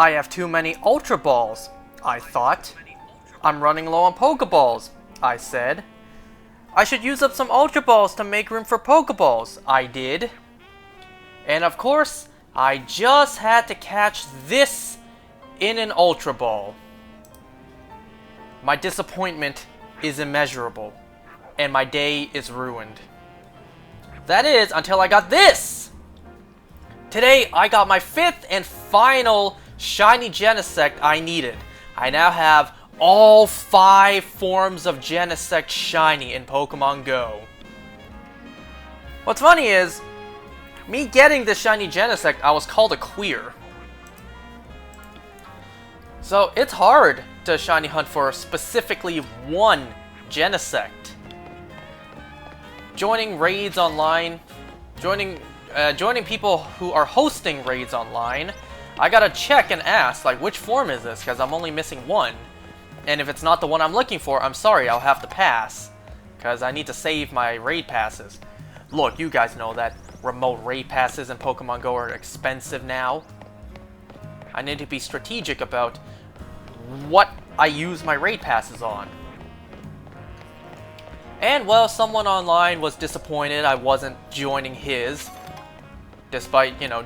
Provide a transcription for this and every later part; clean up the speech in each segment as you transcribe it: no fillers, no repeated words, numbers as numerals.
I have too many Ultra Balls, I thought. I'm running low on Pokeballs, I said. I should use up some Ultra Balls to make room for Pokeballs, I did. And of course, I just had to catch this in an Ultra Ball. My disappointment is immeasurable, and my day is ruined. That is, until I got this! Today, I got my 5th and final Shiny Genesect I needed. I now have all 5 forms of Genesect Shiny in Pokemon Go. What's funny is, me getting the Shiny Genesect, I was called a queer. So, it's hard to shiny hunt for specifically one Genesect. Joining raids online, joining people who are hosting raids online, I gotta check and ask, like, which form is this? Because I'm only missing one. And if it's not the one I'm looking for, I'm sorry, I'll have to pass. Because I need to save my raid passes. Look, you guys know that remote raid passes in Pokemon Go are expensive now. I need to be strategic about what I use my raid passes on. And, well, someone online was disappointed I wasn't joining his, despite, you know,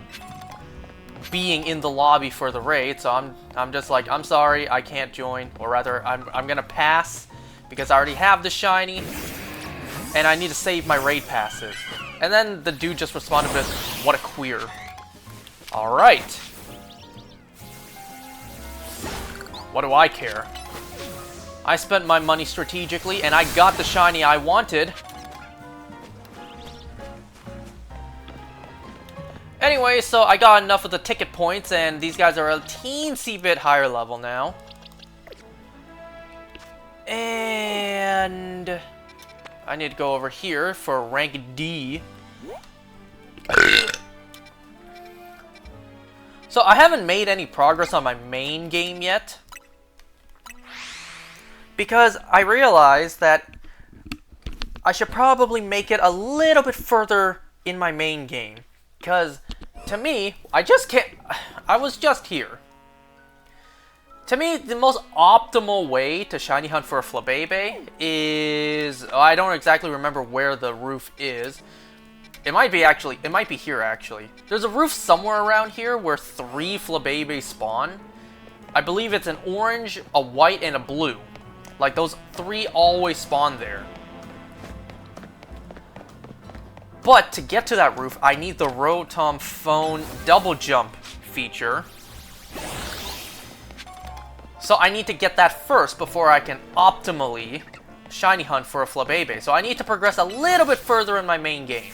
being in the lobby for the raid, so I'm just like, I'm sorry, I can't join, or rather, I'm gonna pass, because I already have the shiny, and I need to save my raid passes. And then the dude just responded with, what a queer. Alright. What do I care? I spent my money strategically, and I got the shiny I wanted. Anyway, so I got enough of the ticket points, and these guys are a teensy bit higher level now. And I need to go over here for rank D. So I haven't made any progress on my main game yet, because I realized that I should probably make it a little bit further in my main game. Because, to me, I was just here. To me, the most optimal way to shiny hunt for a Flabébé is... I don't exactly remember where the roof is. It might be here, actually. There's a roof somewhere around here where 3 Flabébé spawn. I believe it's an orange, a white, and a blue. Like, those 3 always spawn there. But to get to that roof, I need the Rotom Phone double jump feature. So I need to get that first before I can optimally shiny hunt for a Flabébé. So I need to progress a little bit further in my main game.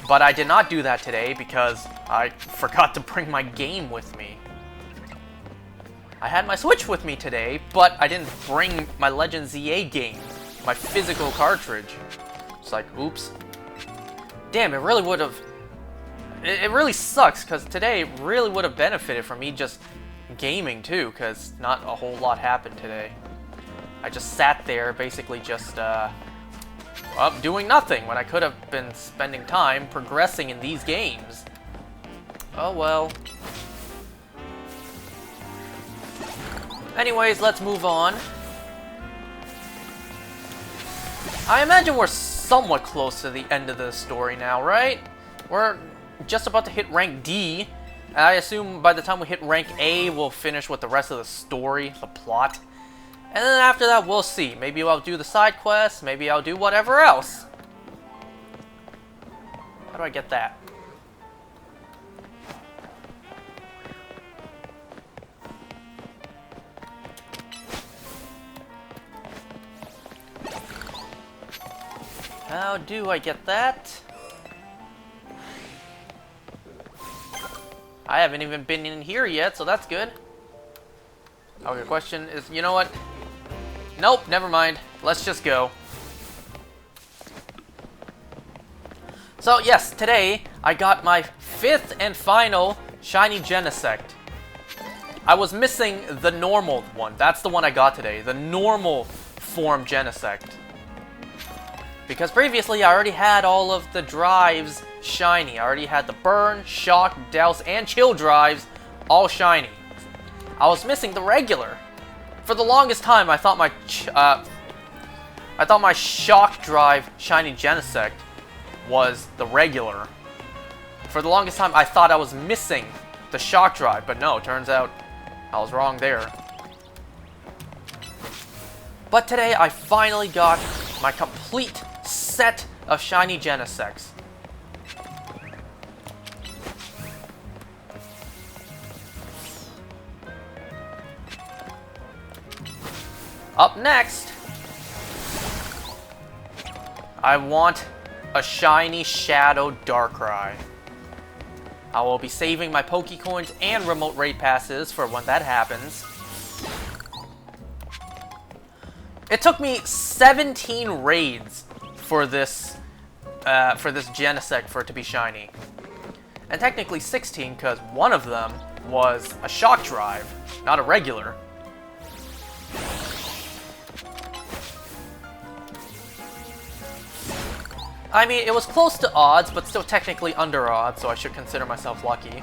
But I did not do that today because I forgot to bring my game with me. I had my Switch with me today, but I didn't bring my Legend ZA game, my physical cartridge. It's like, oops. Damn, it really would have... It really sucks, because today really would have benefited from me just gaming, too, because not a whole lot happened today. I just sat there, basically just, well, doing nothing, when I could have been spending time progressing in these games. Oh, well. Anyways, let's move on. I imagine we're somewhat close to the end of the story now, right? We're just about to hit rank D. I assume by the time we hit rank A, we'll finish with the rest of the story, the plot. And then after that, we'll see. Maybe I'll do the side quests, maybe I'll do whatever else. How do I get that? How do I get that? I haven't even been in here yet, so that's good. Okay, question is, you know what? Nope, never mind. Let's just go. So yes, today I got my 5th and final Shiny Genesect. I was missing the normal one. That's the one I got today. The normal form Genesect. Because previously I already had all of the drives shiny. I already had the Burn, Shock, Douse, and Chill drives all shiny. I was missing the regular. For the longest time, I thought my Shock Drive shiny Genesect was the regular. For the longest time, I thought I was missing the Shock Drive, but no, turns out I was wrong there. But today, I finally got my complete set of shiny Genesects. Up next, I want a shiny Shadow Darkrai. I will be saving my Pokecoins and remote raid passes for when that happens. It took me 17 raids for this Genesect for it to be shiny. And technically 16, because one of them was a Shock Drive, not a regular. I mean, it was close to odds, but still technically under odds, so I should consider myself lucky.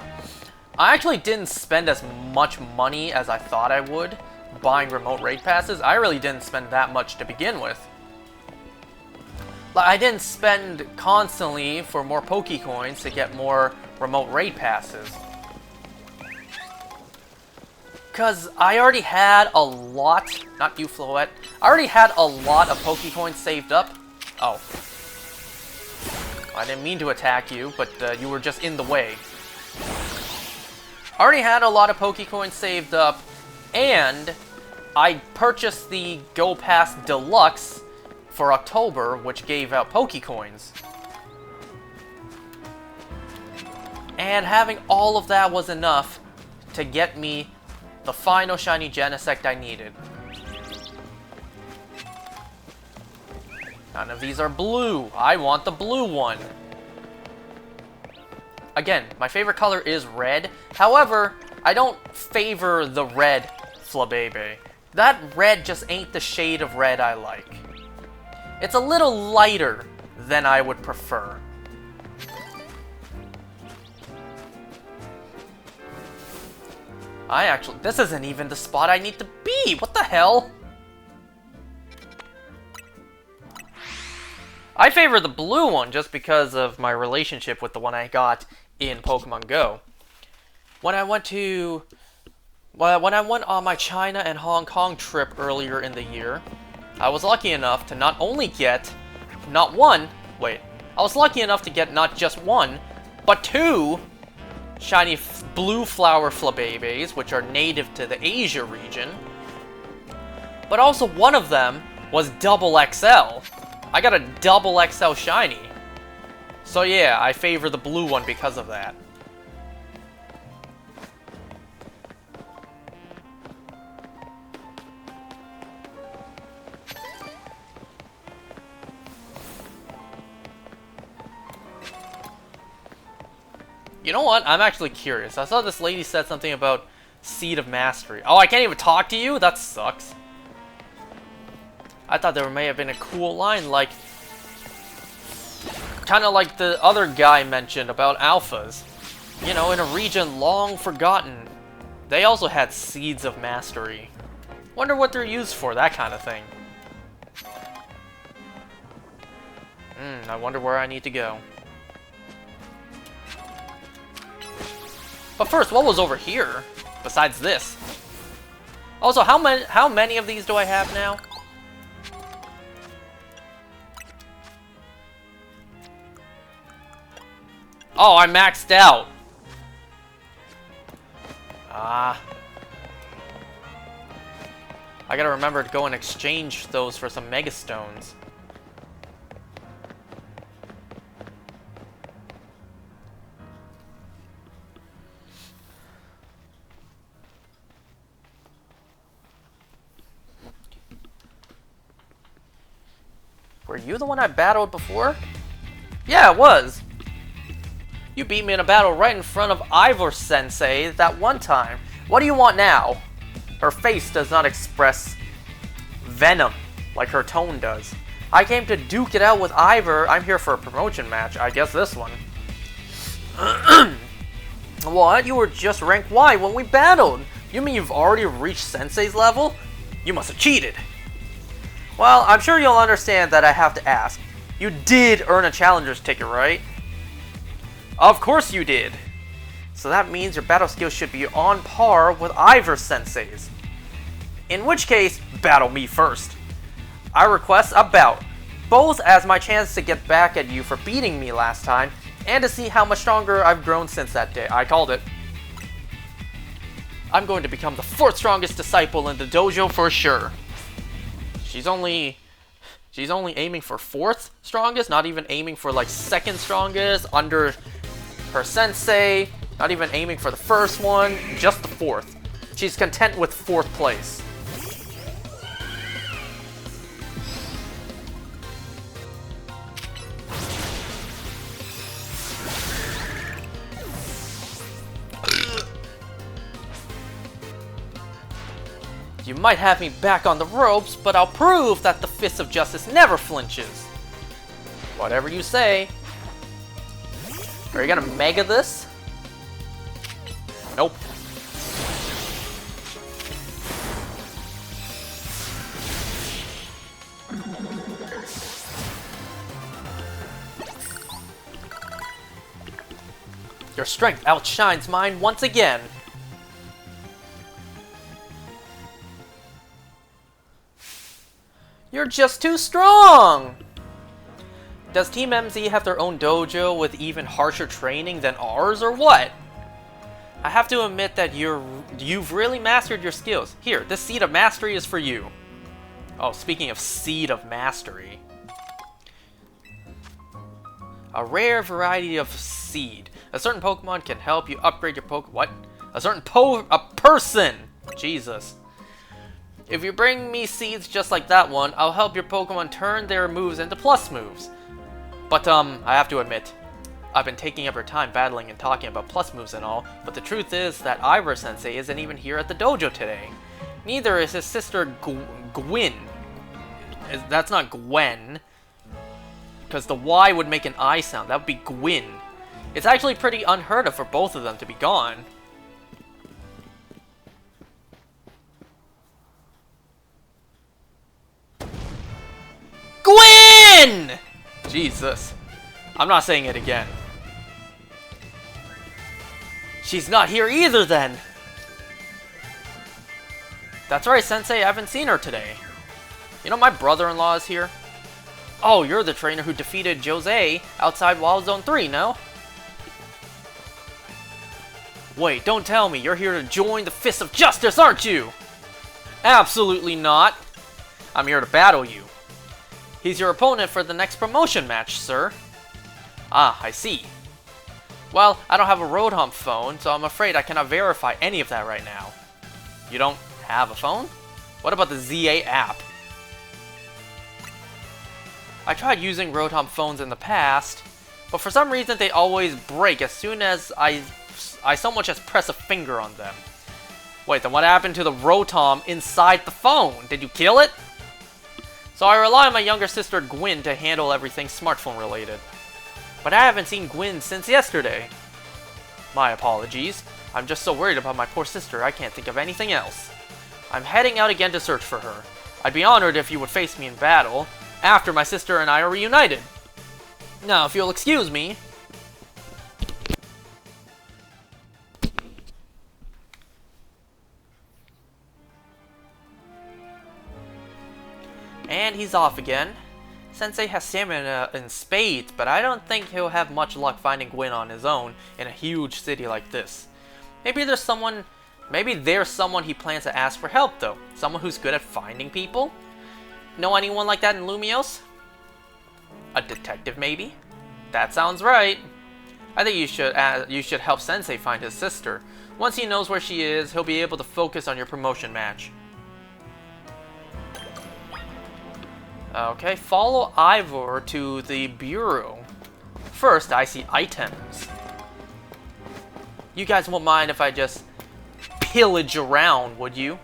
I actually didn't spend as much money as I thought I would buying remote raid passes. I really didn't spend that much to begin with. Like, I didn't spend constantly for more Pokecoins to get more remote raid passes. Because I already had a lot, not you, Floette, I already had a lot of Pokecoins saved up. Oh. I didn't mean to attack you, but you were just in the way. I already had a lot of Pokecoins saved up, and I purchased the Go Pass Deluxe for October, which gave out Pokecoins. And having all of that was enough to get me the final shiny Genesect I needed. None of these are blue. I want the blue one. Again, my favorite color is red. However, I don't favor the red Flabébé. That red just ain't the shade of red I like. It's a little lighter than I would prefer. This isn't even the spot I need to be. What the hell? I favor the blue one just because of my relationship with the one I got in Pokemon Go. When I went on my China and Hong Kong trip earlier in the year, I was lucky enough to not only get I was lucky enough to get not just one, but two shiny blue flower Flabébés, which are native to the Asia region. But also one of them was double XL. I got a double XL shiny. So yeah, I favor the blue one because of that. You know what? I'm actually curious. I saw this lady said something about Seed of Mastery. Oh, I can't even talk to you? That sucks. I thought there may have been a cool line, like, kind of like the other guy mentioned about alphas. You know, in a region long forgotten, they also had Seeds of Mastery. Wonder what they're used for, that kind of thing. I wonder where I need to go. But first, what was over here, besides this? Also, how many of these do I have now? Oh, I maxed out. I gotta remember to go and exchange those for some Mega Stones. Were you the one I battled before? Yeah, it was. You beat me in a battle right in front of Ivor Sensei that one time. What do you want now? Her face does not express venom like her tone does. I came to duke it out with Ivor. I'm here for a promotion match. I guess this one. What? You were just rank Y when we battled! You mean you've already reached Sensei's level? You must have cheated! Well, I'm sure you'll understand that I have to ask. You did earn a challenger's ticket, right? Of course you did! So that means your battle skills should be on par with Ivor Sensei's. In which case, battle me first. I request a bout, both as my chance to get back at you for beating me last time, and to see how much stronger I've grown since that day. I called it. I'm going to become the 4th strongest disciple in the dojo for sure. She's only aiming for 4th strongest, not even aiming for like 2nd strongest under her sensei, not even aiming for the 1st one, just the 4th. She's content with 4th place. You might have me back on the ropes, but I'll prove that the Fist of Justice never flinches. Whatever you say. Are you gonna mega this? Nope. Your strength outshines mine once again. You're just too strong! Does Team MZ have their own dojo with even harsher training than ours, or what? I have to admit that you've really mastered your skills. Here, this Seed of Mastery is for you. Oh, speaking of Seed of Mastery. A rare variety of seed. A certain Pokemon can help you upgrade your What? A certain person! Jesus. If you bring me seeds just like that one, I'll help your Pokemon turn their moves into plus moves. But, I have to admit, I've been taking up your time battling and talking about plus moves and all, but the truth is that Ivor Sensei isn't even here at the dojo today. Neither is his sister Gwyn. That's not Gwen, because the Y would make an I sound. That would be Gwyn. It's actually pretty unheard of for both of them to be gone. Gwyn! Jesus. I'm not saying it again. She's not here either then! That's right, Sensei, I haven't seen her today. You know, my brother-in-law is here. Oh, you're the trainer who defeated Jose outside Wild Zone 3, no? Wait, don't tell me you're here to join the Fist of Justice, aren't you? Absolutely not. I'm here to battle you. He's your opponent for the next promotion match, sir. Ah, I see. Well, I don't have a Roadhomp phone, so I'm afraid I cannot verify any of that right now. You don't have a phone? What about the ZA app? I tried using Roadhomp phones in the past, but for some reason they always break as soon as I so much as press a finger on them. Wait, then what happened to the Rotom inside the phone? Did you kill it? So I rely on my younger sister Gwyn to handle everything smartphone related. But I haven't seen Gwyn since yesterday. My apologies. I'm just so worried about my poor sister I can't think of anything else. I'm heading out again to search for her. I'd be honored if you would face me in battle after my sister and I are reunited. Now, if you'll excuse me. And he's off again. Sensei has stamina in spades, but I don't think he'll have much luck finding Gwyn on his own in a huge city like this. Maybe there's someone he plans to ask for help though. Someone who's good at finding people? Know anyone like that in Lumiose? A detective maybe? That sounds right. I think you should help Sensei find his sister. Once he knows where she is, he'll be able to focus on your promotion match. Okay, follow Ivor to the bureau. First, I see items. You guys won't mind if I just pillage around, would you?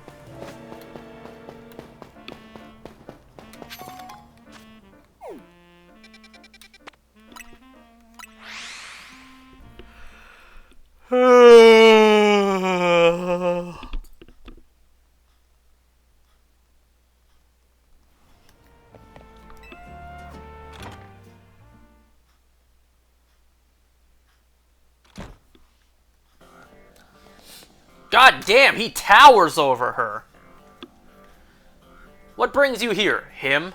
God damn, he towers over her. What brings you here? Him?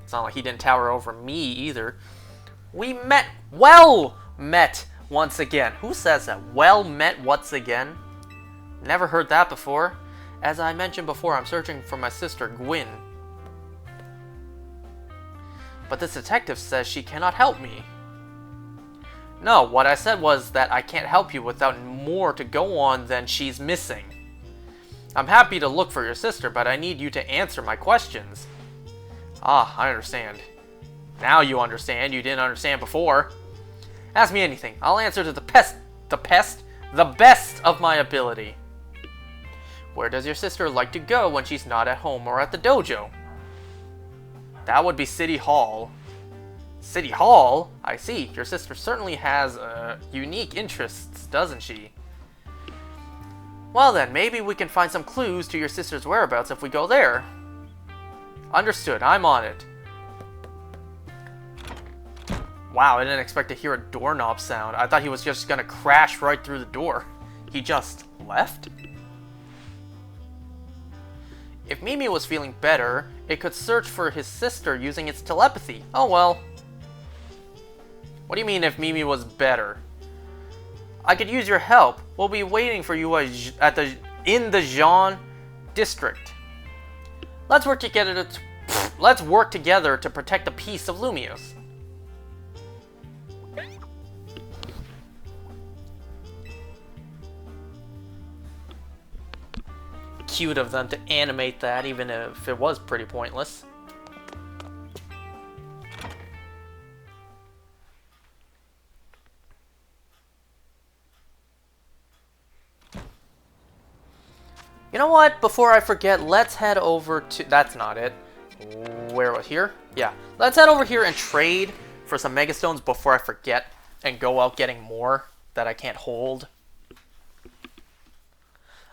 It's not like he didn't tower over me either. We met. Well met once again. Who says that? Well met once again? Never heard that before. As I mentioned before, I'm searching for my sister, Gwyn. But this detective says she cannot help me. No, what I said was that I can't help you without more to go on than she's missing. I'm happy to look for your sister, but I need you to answer my questions. Ah, I understand. Now you understand. You didn't understand before. Ask me anything. I'll answer to the best of my ability. Where does your sister like to go when she's not at home or at the dojo? That would be City Hall. City Hall? I see. Your sister certainly has unique interests, doesn't she? Well then, maybe we can find some clues to your sister's whereabouts if we go there. Understood. I'm on it. Wow, I didn't expect to hear a doorknob sound. I thought he was just gonna crash right through the door. He just left? If Mimi was feeling better, it could search for his sister using its telepathy. Oh well. What do you mean if Mimi was better? I could use your help. We'll be waiting for you in the Jean district. Let's work together to protect the peace of Lumios. Cute of them to animate that, even if it was pretty pointless. You know what? Before I forget, let's head over to... That's not it. Where was here? Yeah. Let's head over here and trade for some Megastones before I forget and go out getting more that I can't hold.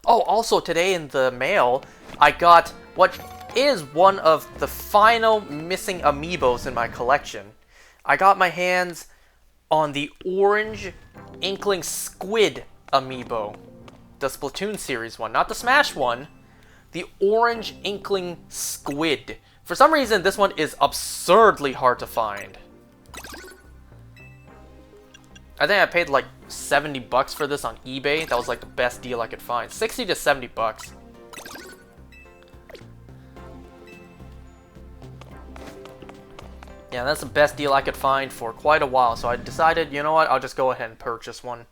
Oh, also today in the mail, I got what is one of the final missing amiibos in my collection. I got my hands on the orange Inkling Squid amiibo. The Splatoon series one, not the Smash one. The orange Inkling Squid. For some reason, this one is absurdly hard to find. I think I paid like 70 bucks for this on eBay. That was like the best deal I could find. 60 to 70 bucks. Yeah, that's the best deal I could find for quite a while. So I decided, you know what, I'll just go ahead and purchase one.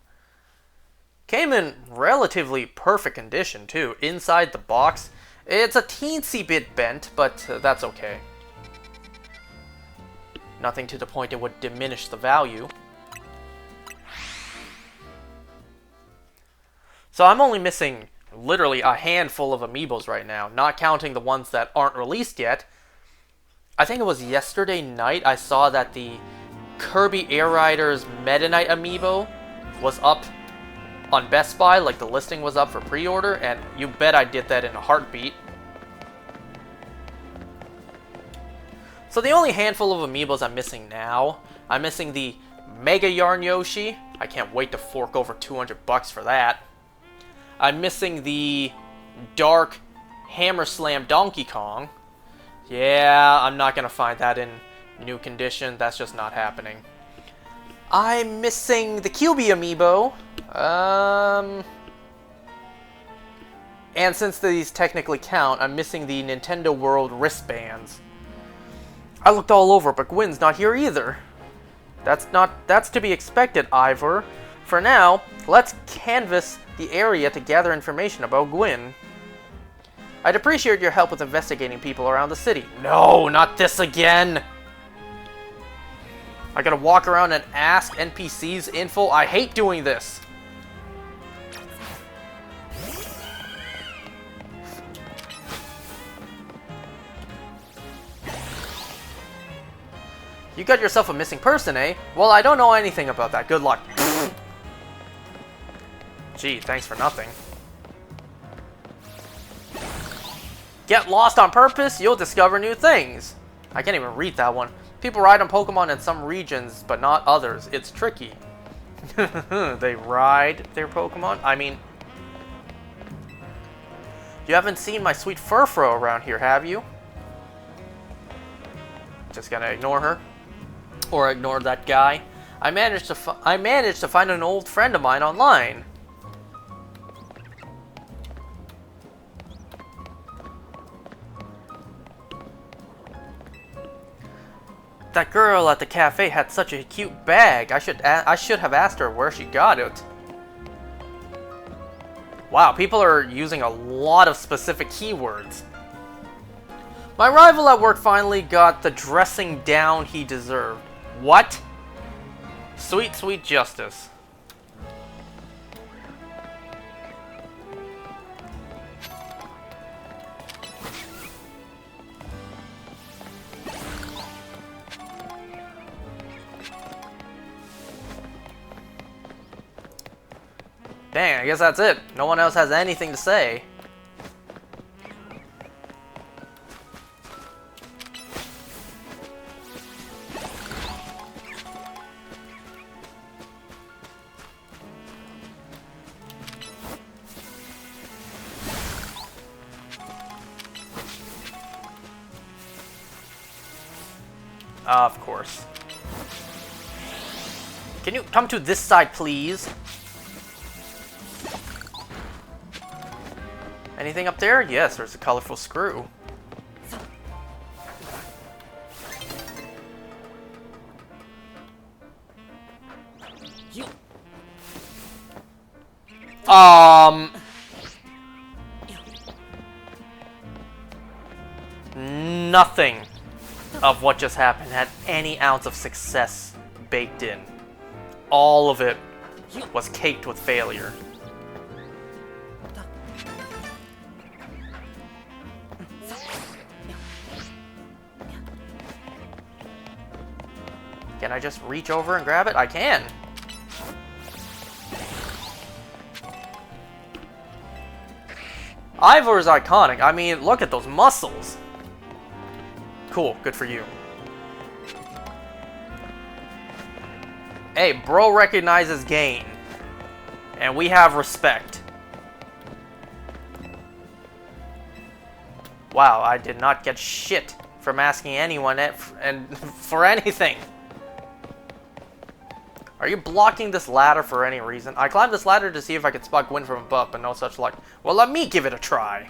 Came in relatively perfect condition too. Inside the box, it's a teensy bit bent, but that's okay. Nothing to the point it would diminish the value. So I'm only missing literally a handful of amiibos right now, not counting the ones that aren't released yet. I think it was yesterday night I saw that the Kirby Air Riders Meta Knight amiibo was up on Best Buy, like the listing was up for pre-order, and you bet I did that in a heartbeat. So the only handful of amiibos I'm missing now, I'm missing the Mega Yarn Yoshi. I can't wait to fork over 200 bucks for that. I'm missing the Dark Hammer Slam Donkey Kong. Yeah, I'm not gonna find that in new condition. That's just not happening. I'm missing the QB amiibo. And since these technically count, I'm missing the Nintendo World wristbands. I looked all over, but Gwyn's not here either. That's to be expected, Ivor. For now, let's canvass the area to gather information about Gwyn. I'd appreciate your help with investigating people around the city. No, not this again! I gotta walk around and ask NPCs info. I hate doing this. You got yourself a missing person, eh? Well, I don't know anything about that. Good luck. Gee, thanks for nothing. Get lost on purpose, you'll discover new things. I can't even read that one. People ride on Pokemon in some regions, but not others. It's tricky. They ride their Pokemon? I mean... You haven't seen my sweet Furfro around here, have you? Just gonna ignore her. Or ignore that guy. I managed to find an old friend of mine online. That girl at the cafe had such a cute bag. I should have asked her where she got it. Wow, people are using a lot of specific keywords. My rival at work finally got the dressing down he deserved. What? Sweet, sweet justice. Dang, I guess that's it. No one else has anything to say. Of course. Can you come to this side, please? Anything up there? Yes, there's a colorful screw. Nothing of what just happened had any ounce of success baked in. All of it was caked with failure. Can I just reach over and grab it? I can! Ivor's iconic. I mean, look at those muscles. Cool, good for you. Hey, bro recognizes gain. And we have respect. Wow, I did not get shit from asking anyone for anything. Are you blocking this ladder for any reason? I climbed this ladder to see if I could spot Gwyn from above, but no such luck. Well, let me give it a try.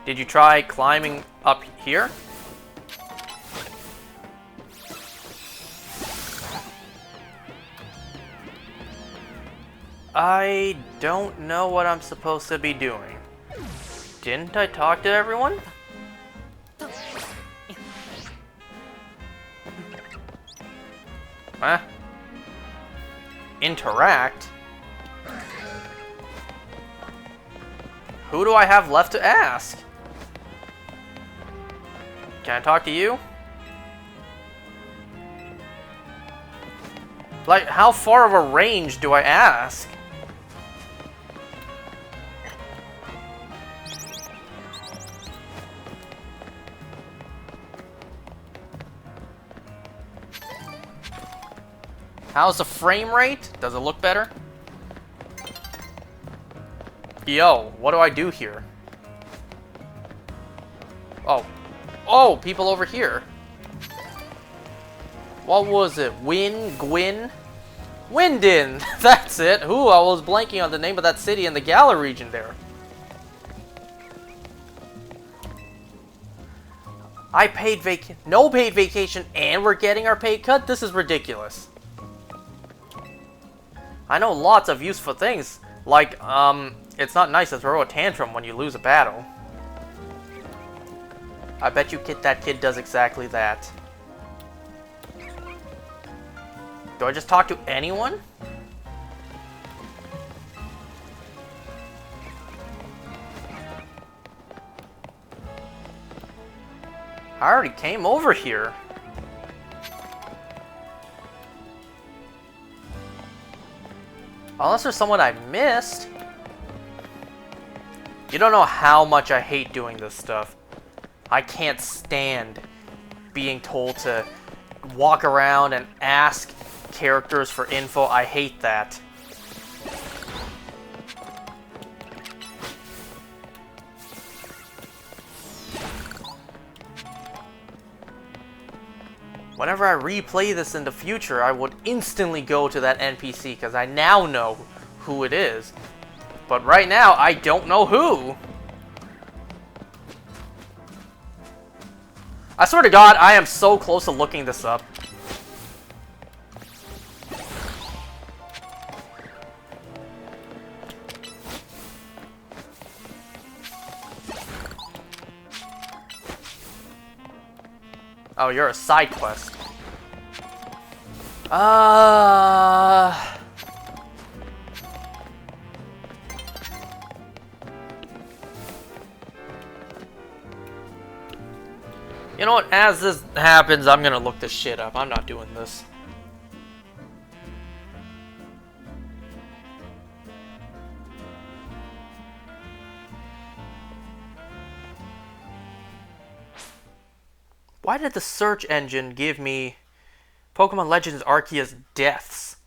Did you try climbing up here? I don't know what I'm supposed to be doing. Didn't I talk to everyone? Huh? Interact? Who do I have left to ask? Can I talk to you? Like, how far of a range do I ask? How's the frame rate? Does it look better? Yo, what do I do here? Oh. Oh, people over here. What was it? Gwyn? Wyndon! That's it! Ooh, I was blanking on the name of that city in the Galar region there. I paid no paid vacation and we're getting our pay cut? This is ridiculous. I know lots of useful things, like, it's not nice to throw a tantrum when you lose a battle. I bet you that kid does exactly that. Do I just talk to anyone? I already came over here. Unless there's someone I missed. You don't know how much I hate doing this stuff. I can't stand being told to walk around and ask characters for info. I hate that. Whenever I replay this in the future, I would instantly go to that NPC because I now know who it is. But right now, I don't know who. I swear to God, I am so close to looking this up. Oh, you're a side quest. You know what? As this happens, I'm gonna look this shit up. I'm not doing this. Why did the search engine give me Pokemon Legends Arceus deaths?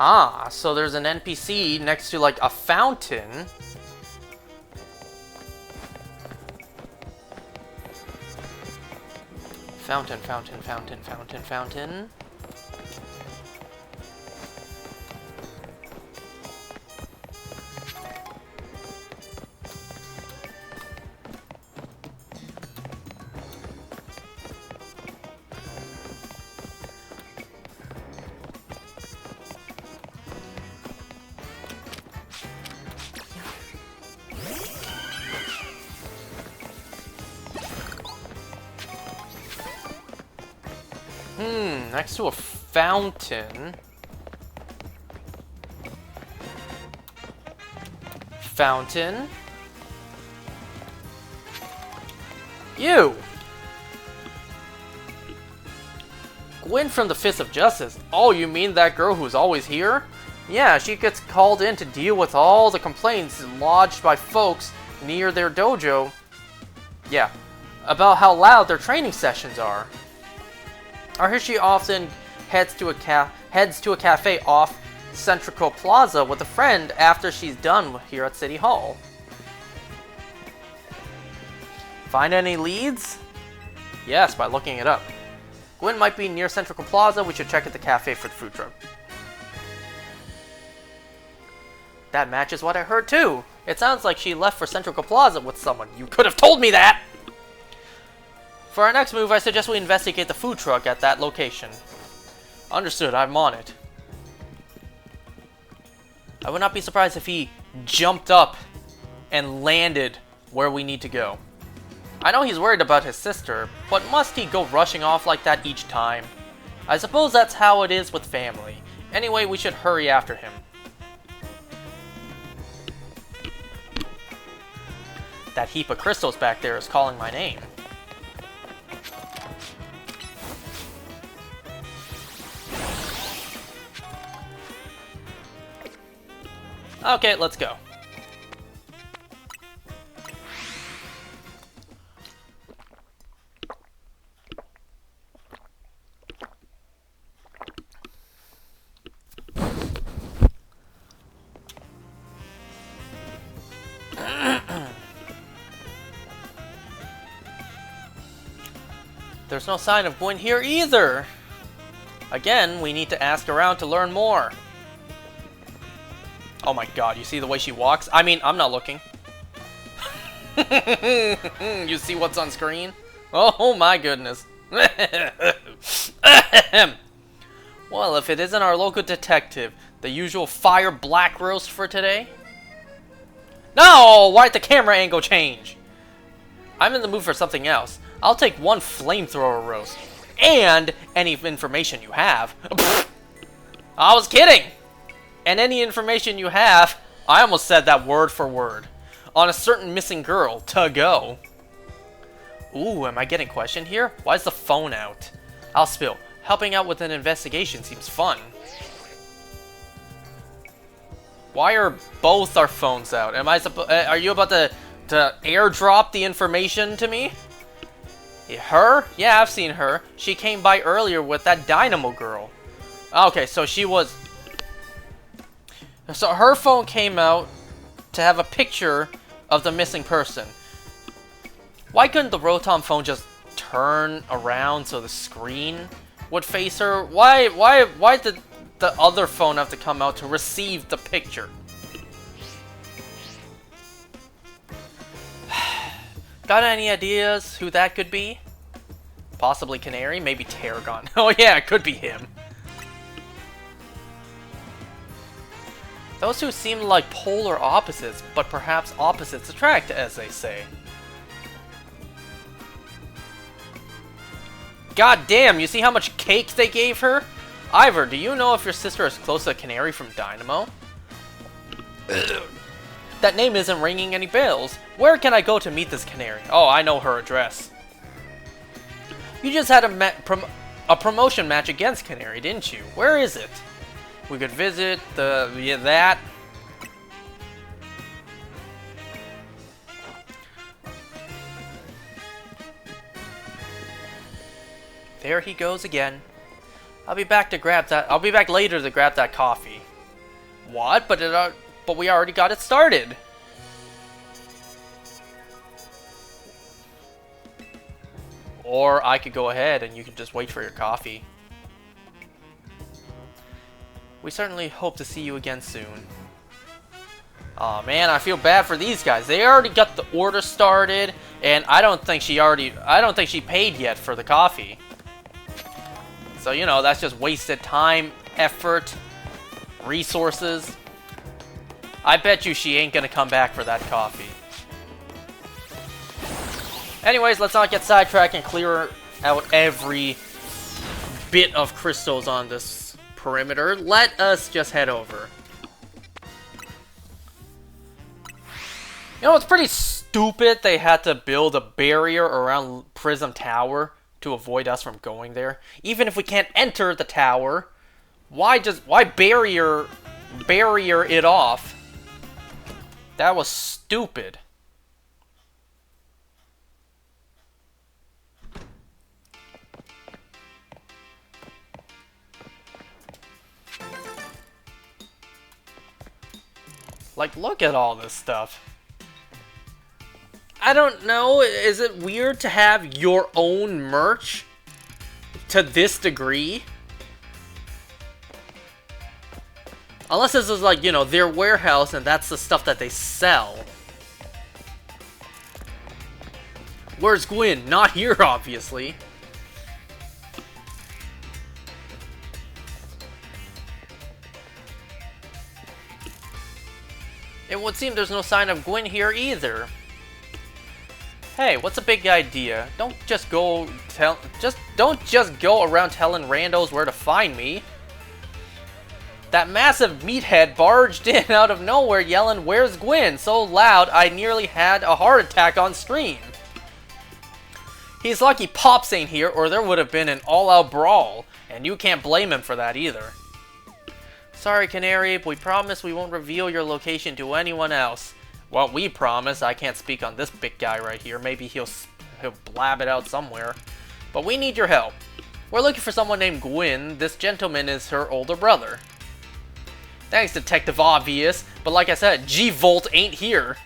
Ah, so there's an NPC next to, like, a fountain. Fountain, fountain, fountain, fountain, fountain. Next to a fountain. Fountain. You! Gwen from the Fist of Justice. Oh, you mean that girl who's always here? Yeah, she gets called in to deal with all the complaints lodged by folks near their dojo. Yeah, about how loud their training sessions are. I hear she often heads to a cafe off Centrical Plaza with a friend after she's done here at City Hall. Find any leads? Yes, by looking it up. Gwen might be near Centrical Plaza. We should check at the cafe for the food truck. That matches what I heard too. It sounds like she left for Centrical Plaza with someone. You could have told me that! For our next move, I suggest we investigate the food truck at that location. Understood, I'm on it. I would not be surprised if he jumped up and landed where we need to go. I know he's worried about his sister, but must he go rushing off like that each time? I suppose that's how it is with family. Anyway, we should hurry after him. That heap of crystals back there is calling my name. Okay, let's go. There's no sign of Gwen here either. Again, we need to ask around to learn more. Oh my god, you see the way she walks? I mean, I'm not looking. You see what's on screen? Oh my goodness. Well, if it isn't our local detective, the usual fire black roast for today? No! Why'd the camera angle change? I'm in the mood for something else. I'll take one flamethrower roast. And any information you have. I was kidding! And any information you have I almost said that word for word. On a certain missing girl, to go. Ooh, am I getting questioned here? Why is the phone out? I'll spill. Helping out with an investigation seems fun. Why are both our phones out? Are you about to airdrop the information to me? Her? Yeah, I've seen her. She came by earlier with that Dynamo girl. Okay, so she was... So her phone came out to have a picture of the missing person. Why couldn't the Rotom phone just turn around so the screen would face her? Why did the other phone have to come out to receive the picture? Got any ideas who that could be? Possibly Canary, maybe Tarragon. Oh yeah, it could be him. Those two seem like polar opposites, but perhaps opposites attract, as they say. God damn, you see how much cake they gave her? Ivor, do you know if your sister is close to Canary from Dynamo? That name isn't ringing any bells. Where can I go to meet this Canary? Oh, I know her address. You just had a promotion match against Canary, didn't you? Where is it? We could visit that. There he goes again. I'll be back later to grab that coffee. What? But we already got it started. Or I could go ahead and you can just wait for your coffee. We certainly hope to see you again soon. Aw, man, I feel bad for these guys. They already got the order started, and I don't think she paid yet for the coffee. So, you know, that's just wasted time, effort, resources. I bet you she ain't gonna come back for that coffee. Anyways, let's not get sidetracked and clear out every bit of crystals on this perimeter. Let us just head over. You know, it's pretty stupid they had to build a barrier around Prism Tower to avoid us from going there. Even if we can't enter the tower, why barrier it off? That was stupid. Like, look at all this stuff. I don't know, is it weird to have your own merch to this degree? Unless this is like, you know, their warehouse and that's the stuff that they sell. Where's Gwyn? Not here, obviously. It would seem there's no sign of Gwyn here either. Hey, what's a big idea? Don't just go around telling randos where to find me. That massive meathead barged in out of nowhere yelling, "Where's Gwyn?" so loud I nearly had a heart attack on stream. He's lucky Pops ain't here or there would have been an all-out brawl, and you can't blame him for that either. Sorry, Canary, we promise we won't reveal your location to anyone else. Well, we promise. I can't speak on this big guy right here. Maybe he'll blab it out somewhere. But we need your help. We're looking for someone named Gwyn. This gentleman is her older brother. Thanks, Detective Obvious. But like I said, G-Volt ain't here.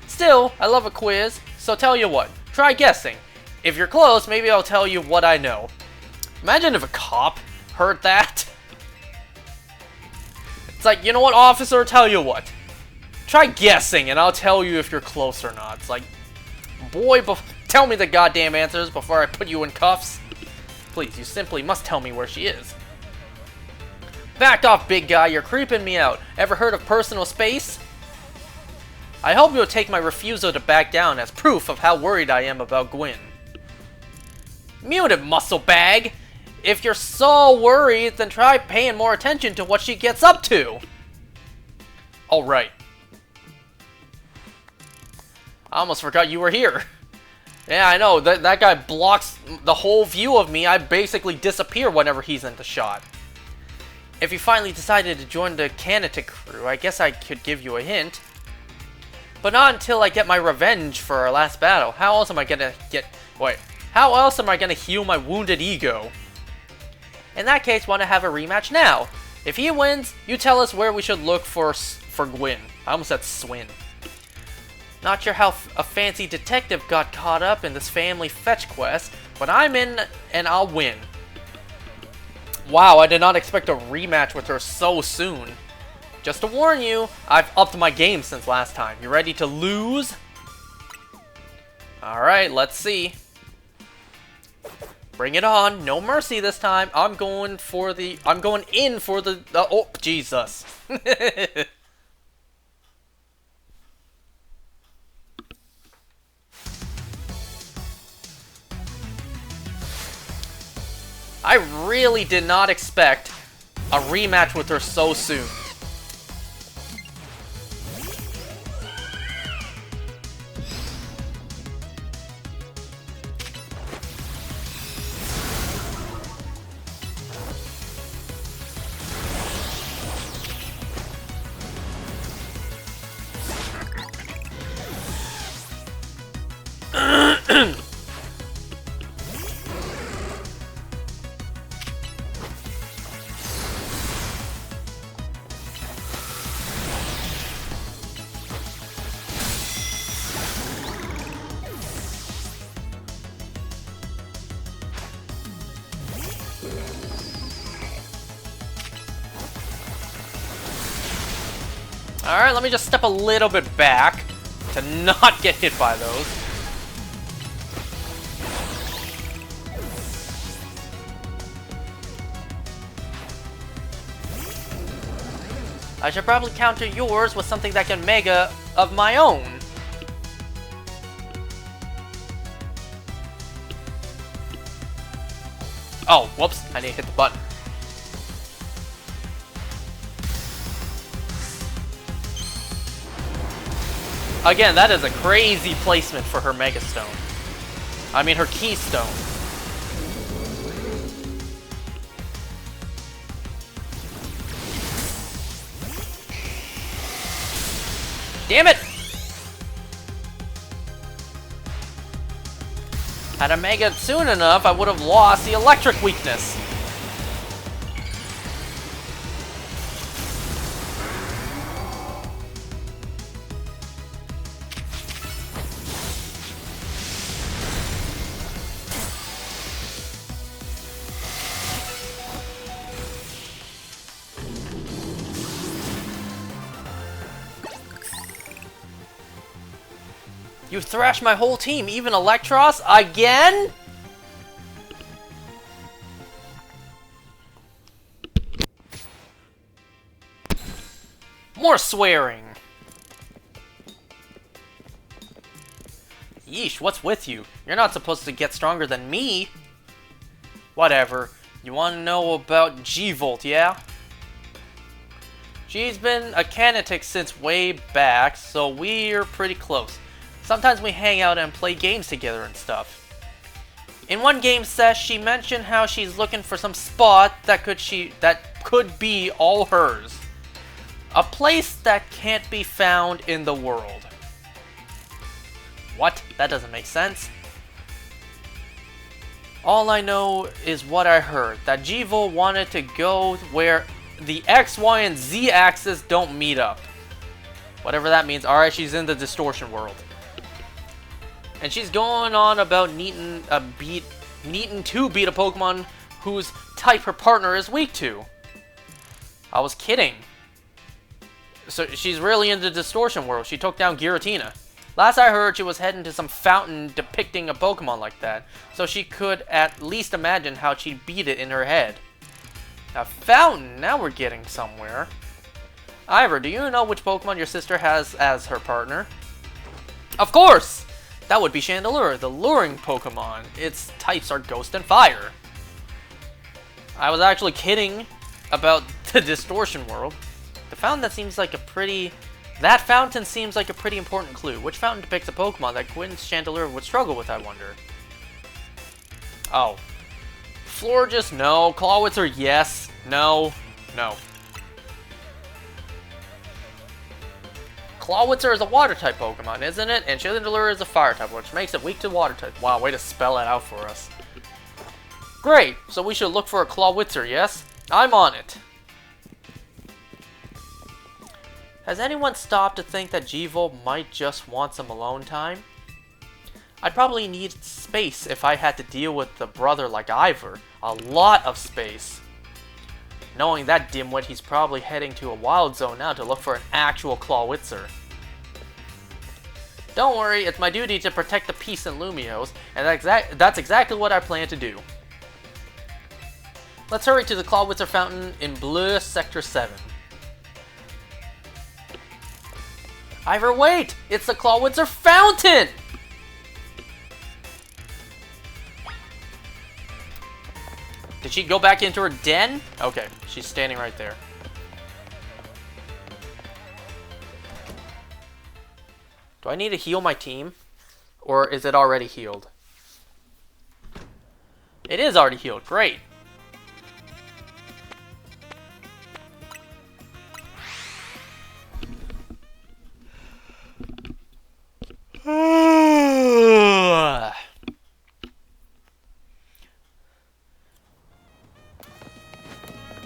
Still, I love a quiz. So tell you what, try guessing. If you're close, maybe I'll tell you what I know. Imagine if a cop heard that. It's like, you know what, officer, tell you what. Try guessing, and I'll tell you if you're close or not. It's like, boy, tell me the goddamn answers before I put you in cuffs. Please, you simply must tell me where she is. Back off, big guy, you're creeping me out. Ever heard of personal space? I hope you'll take my refusal to back down as proof of how worried I am about Gwyn. Mute it, muscle bag! If you're so worried, then try paying more attention to what she gets up to. Alright. I almost forgot you were here. Yeah, I know. That guy blocks the whole view of me. I basically disappear whenever he's in the shot. If you finally decided to join the Canatic crew, I guess I could give you a hint. But not until I get my revenge for our last battle. How else am I gonna How else am I gonna heal my wounded ego? In that case, want to have a rematch now. If he wins, you tell us where we should look for Gwyn. I almost said Swin. Not sure how a fancy detective got caught up in this family fetch quest, but I'm in and I'll win. Wow, I did not expect a rematch with her so soon. Just to warn you, I've upped my game since last time. You ready to lose? Alright, let's see. Bring it on. No mercy this time. I'm going in for the oh, Jesus. I really did not expect a rematch with her so soon. Alright, let me just step a little bit back to not get hit by those. I should probably counter yours with something that can mega of my own. Oh, whoops, I need to hit the button. Again, that is a crazy placement for her Mega Stone. I mean, her Keystone. Damn it! Had I Mega soon enough, I would have lost the electric weakness. You thrashed my whole team, even Electros, again? More swearing. Yeesh, what's with you? You're not supposed to get stronger than me. Whatever. You want to know about G-Volt, yeah? She's been a Canatic since way back, so we're pretty close. Sometimes we hang out and play games together and stuff. In one game sesh, she mentioned how she's looking for some spot that could be all hers. A place that can't be found in the world. What? That doesn't make sense. All I know is what I heard, that G-Volt wanted to go where the X, Y, and Z axis don't meet up. Whatever that means. Alright, she's in the distortion world. And she's going on about needing to beat a Pokemon whose type her partner is weak to. I was kidding. So she's really in the distortion world. She took down Giratina. Last I heard, she was heading to some fountain depicting a Pokemon like that, so she could at least imagine how she'd beat it in her head. A fountain? Now we're getting somewhere. Ivor, do you know which Pokemon your sister has as her partner? Of course! That would be Chandelure, the luring Pokemon. Its types are Ghost and Fire. I was actually kidding about the distortion world. The fountain that seems like a pretty That fountain seems like a pretty important clue. Which fountain depicts a Pokemon that Gwyn's Chandelier would struggle with, I wonder? Oh. Florges, no. Clawitzer, yes. No. No. Clawitzer is a water-type Pokemon, isn't it? And Chandelier is a fire-type, which makes it weak to water-type. Wow, way to spell it out for us. Great! So we should look for a Clawitzer, yes? I'm on it. Has anyone stopped to think that G-Volt might just want some alone time? I'd probably need space if I had to deal with a brother like Ivor. A lot of space. Knowing that dimwit, he's probably heading to a wild zone now to look for an actual Clawitzer. Don't worry, it's my duty to protect the peace in Lumiose, and that's exactly what I plan to do. Let's hurry to the Clawitzer Fountain in Bleu Sector 7. Ivor, wait! It's the Clawitzer Fountain! Did she go back into her den? Okay, she's standing right there. Do I need to heal my team? Or is it already healed? It is already healed. Great.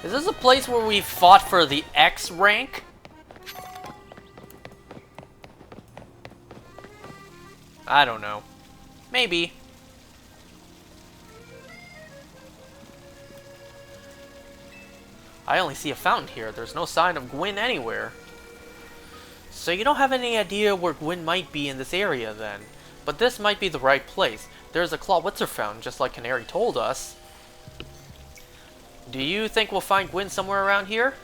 Is this a place where we fought for the X rank? I don't know. Maybe. I only see a fountain here. There's no sign of Gwyn anywhere. So you don't have any idea where Gwyn might be in this area then. But this might be the right place. There's a Clawitzer fountain, just like Canary told us. Do you think we'll find Gwyn somewhere around here?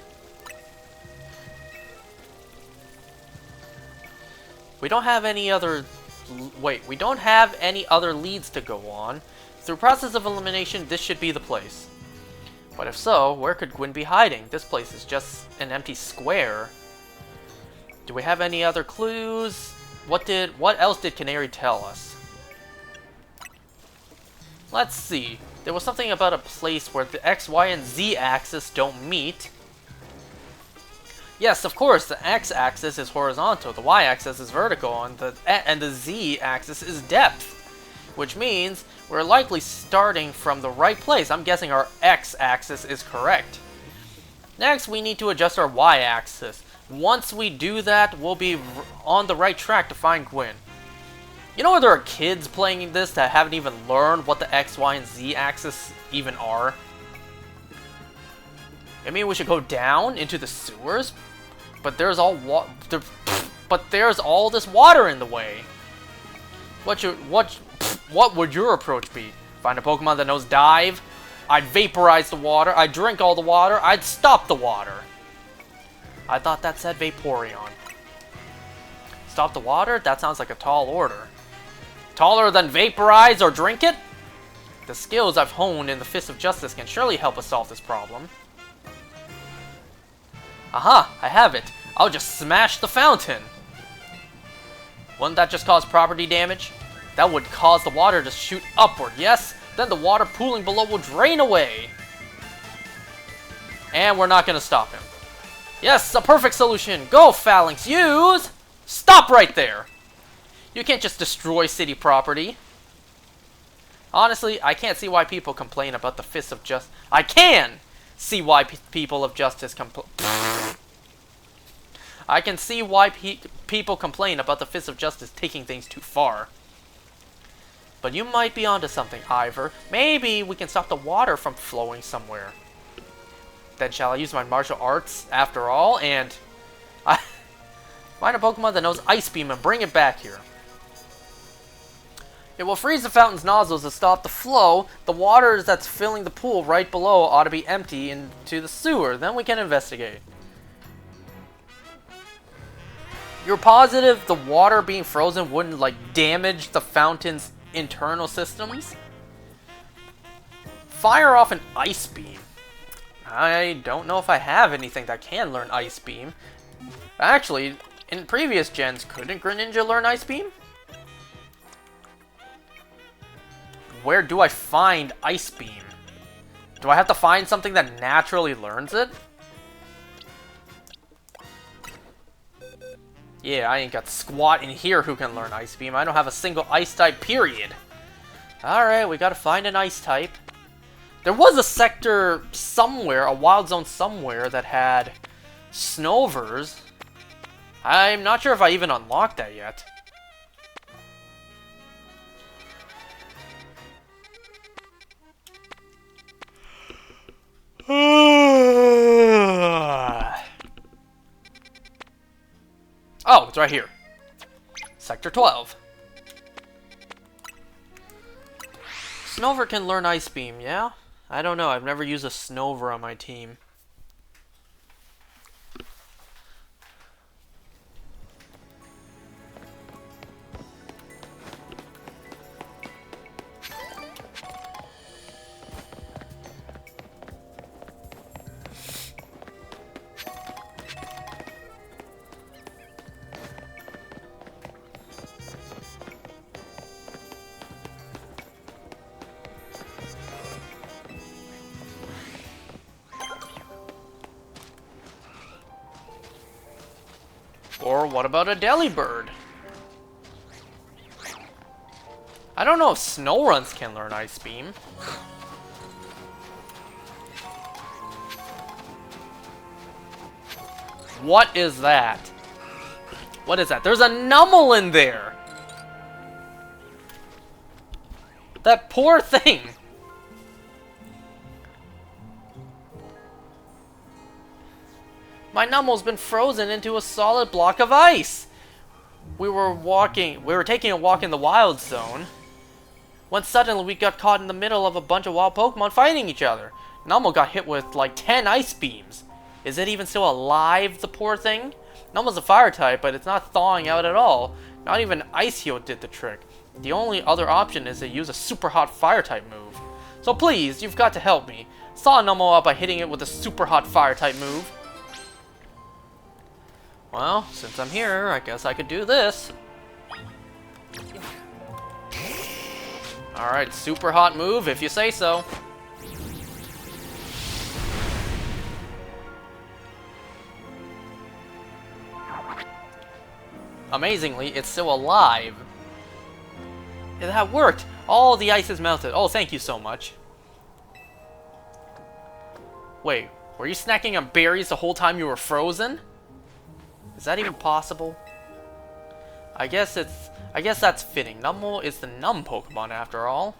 We don't have any other... Wait, we don't have any other leads to go on. Through process of elimination, this should be the place. But if so, where could Gwyn be hiding? This place is just an empty square. Do we have any other clues? What else did Canary tell us? Let's see. There was something about a place where the X, Y, and Z axis don't meet. Yes, of course, the X-axis is horizontal, the Y-axis is vertical, and the Z-axis is depth. Which means we're likely starting from the right place. I'm guessing our X-axis is correct. Next, we need to adjust our Y-axis. Once we do that, we'll be on the right track to find Gwyn. You know, there are kids playing this that haven't even learned what the X, Y, and Z axis even are. I mean, we should go down into the sewers, but there's all there's all this water in the way. What would your approach be? Find a Pokemon that knows dive? I'd vaporize the water. I'd drink all the water. I'd stop the water. I thought that said Vaporeon. Stop the water? That sounds like a tall order. Taller than vaporize or drink it? The skills I've honed in the Fist of Justice can surely help us solve this problem. Aha! I have it! I'll just smash the fountain! Wouldn't that just cause property damage? That would cause the water to shoot upward, yes? Then the water pooling below will drain away! And we're not gonna stop him. Yes, a perfect solution! Go, Phalanx, use! Stop right there! You can't just destroy city property. Honestly, I can't see why people complain about the Fist of Justice. I can see why people of Justice complain. I can see why people complain about the Fist of Justice taking things too far. But you might be onto something, Ivor. Maybe we can stop the water from flowing somewhere. Then shall I use my martial arts after all? And find a Pokemon that knows Ice Beam and bring it back here. It will freeze the fountain's nozzles to stop the flow. The water that's filling the pool right below ought to be empty into the sewer. Then we can investigate. You're positive the water being frozen wouldn't, like, damage the fountain's internal systems? Fire off an Ice Beam. I don't know if I have anything that can learn Ice Beam. Actually, In previous gens, couldn't Greninja learn Ice Beam? Where do I find Ice Beam? Do I have to find something that naturally learns it? Yeah, I ain't got squat in here who can learn Ice Beam. I don't have a single Ice type, period. Alright, we gotta find an Ice type. There was a sector somewhere, a wild zone somewhere, that had Snovers. I'm not sure if I even unlocked that yet. Oh, it's right here. Sector 12. Snover can learn Ice Beam, yeah? I don't know, I've never used a Snover on my team. Or what about a Delibird? I don't know if Snowruns can learn Ice Beam. What is that? What is that? There's a Numel in there! That poor thing! My Numel's been frozen into a solid block of ice! We were taking a walk in the wild zone, when suddenly we got caught in the middle of a bunch of wild Pokemon fighting each other. Numel got hit with like 10 Ice Beams. Is it even still alive, the poor thing? Numel's a fire type, but it's not thawing out at all. Not even Ice Heal did the trick. The only other option is to use a super hot fire type move. So please, you've got to help me. Saw Numel out by hitting it with a super hot fire type move. Well, since I'm here, I guess I could do this. Alright, super hot move, if you say so. Amazingly, it's still alive. Yeah, that worked! All the ice is melted. Oh, thank you so much. Wait, were you snacking on berries the whole time you were frozen? Is that even possible? I guess that's fitting. Numel is the numb Pokemon after all.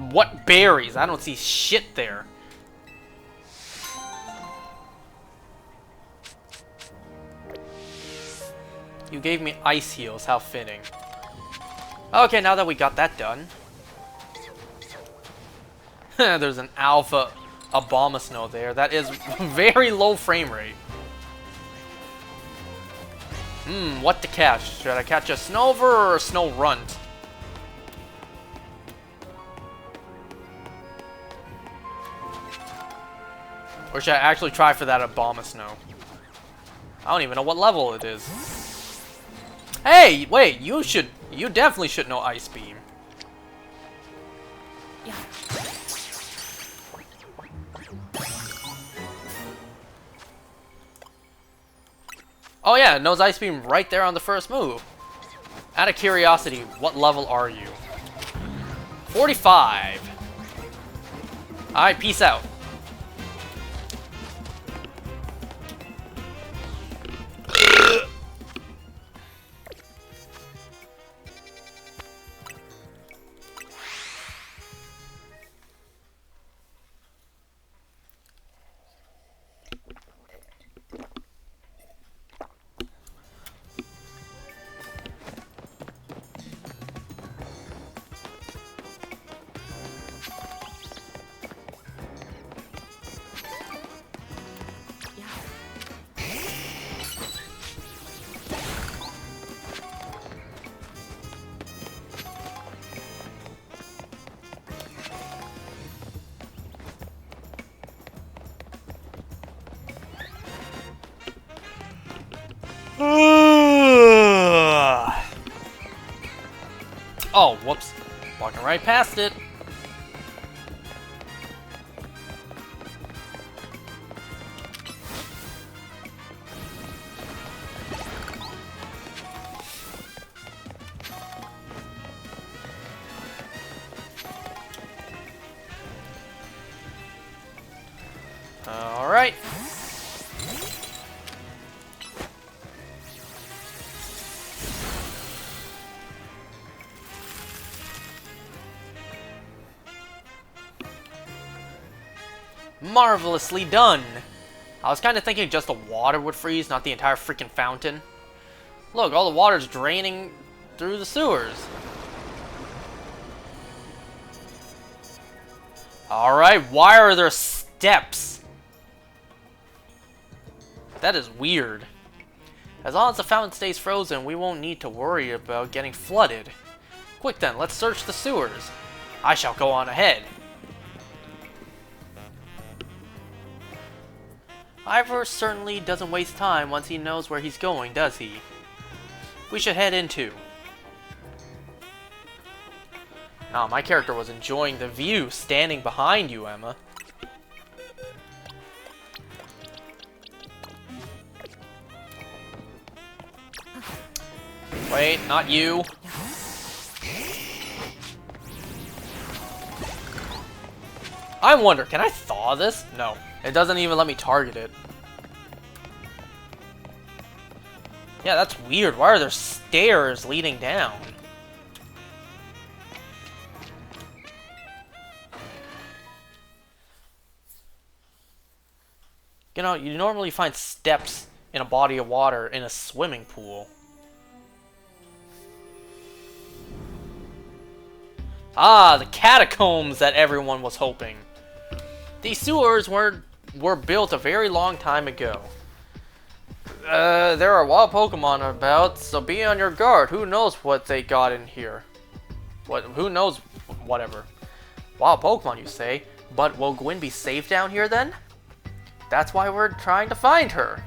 What berries? I don't see shit there. You gave me Ice Heals, how fitting. Okay, now that we got that done. There's an Alpha Abomasnow there. That is very low frame rate. What to catch? Should I catch a Snover or a Snowrunt? Or should I actually try for that Abomasnow? I don't even know what level it is. Hey, wait, you definitely should know Ice Beam. Yeah. Oh yeah, it knows Ice Beam right there on the first move. Out of curiosity, what level are you? 45. Alright, peace out. Oh, whoops. Walking right past it. Alright. Marvelously done! I was kind of thinking just the water would freeze, not the entire freaking fountain. Look, all the water's draining through the sewers. Alright, why are there steps? That is weird. As long as the fountain stays frozen, we won't need to worry about getting flooded. Quick then, let's search the sewers. I shall go on ahead. Ivor certainly doesn't waste time once he knows where he's going, does he? We should head in too. Nah, my character was enjoying the view standing behind you, Emma. Wait, not you. I wonder, can I thaw this? No. It doesn't even let me target it. Yeah, that's weird. Why are there stairs leading down? You know, you normally find steps in a body of water in a swimming pool. Ah, the catacombs that everyone was hoping. These sewers were built a very long time ago. There are wild Pokémon about, so be on your guard. Who knows what they got in here? Who knows? Whatever. Wild Pokémon, you say? But will Gwyn be safe down here then? That's why we're trying to find her.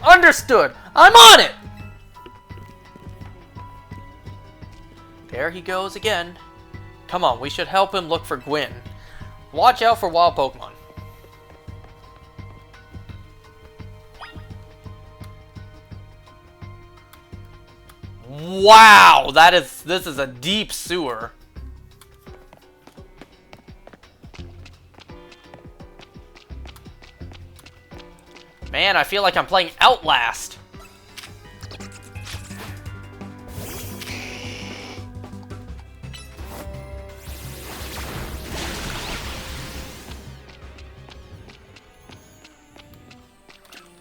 Understood! I'm on it! There he goes again. Come on, we should help him look for Gwyn. Watch out for wild Pokémon. Wow, this is a deep sewer. Man, I feel like I'm playing Outlast.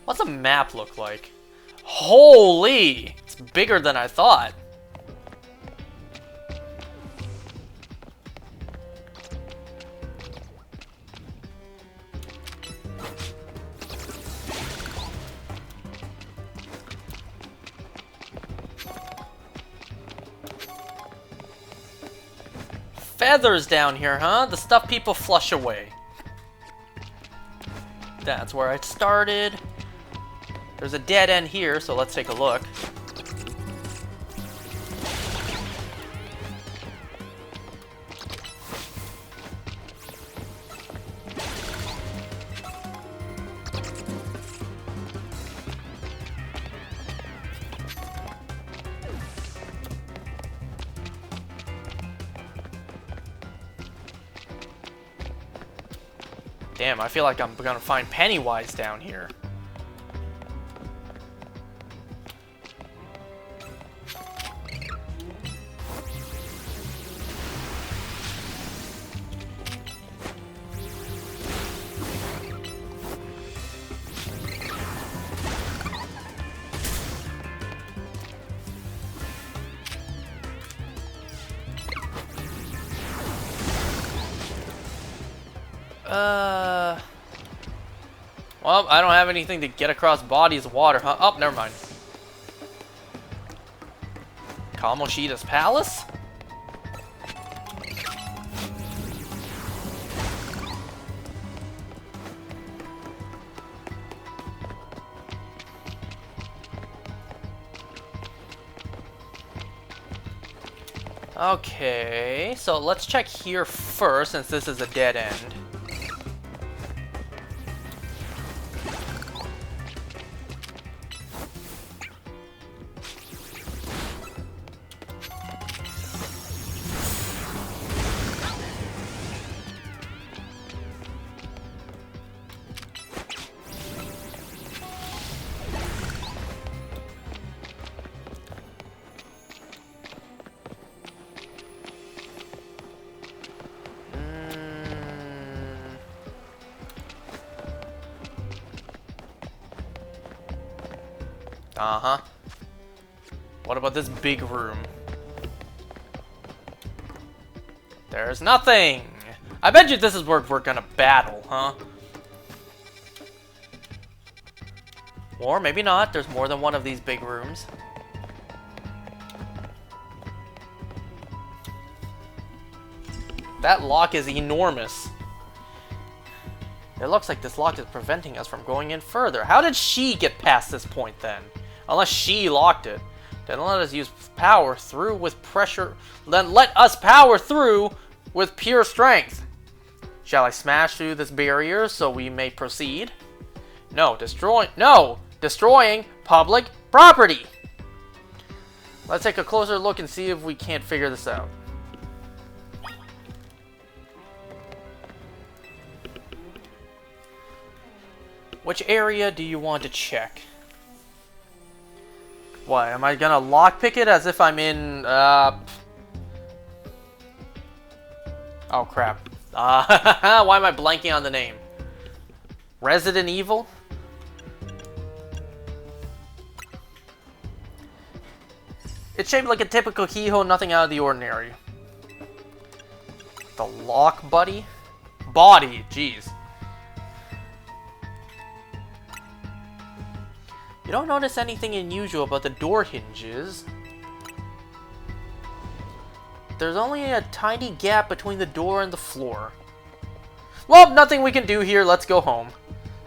What's a map look like? Holy! It's bigger than I thought. Feathers down here, huh? The stuff people flush away. That's where I started. There's a dead end here, so let's take a look. Damn, I feel like I'm gonna find Pennywise down here. Well, I don't have anything to get across bodies of water, huh? Oh, never mind. Kamoshida's palace? Okay, so let's check here first, since this is a dead end. Uh-huh. What about this big room? There's nothing! I bet you this is where we're gonna battle, huh? Or maybe not. There's more than one of these big rooms. That lock is enormous. It looks like this lock is preventing us from going in further. How did she get past this point then? Unless she locked it. Then let us use power through with pressure. Then let us power through with pure strength. Shall I smash through this barrier so we may proceed? No, destroying public property. Let's take a closer look and see if we can't figure this out. Which area do you want to check? What, am I gonna lockpick it as if I'm in, Oh crap. Why am I blanking on the name? Resident Evil? It's shaped like a typical keyhole, nothing out of the ordinary. The lock buddy? Body, jeez. You don't notice anything unusual about the door hinges. There's only a tiny gap between the door and the floor. Well, nothing we can do here. Let's go home.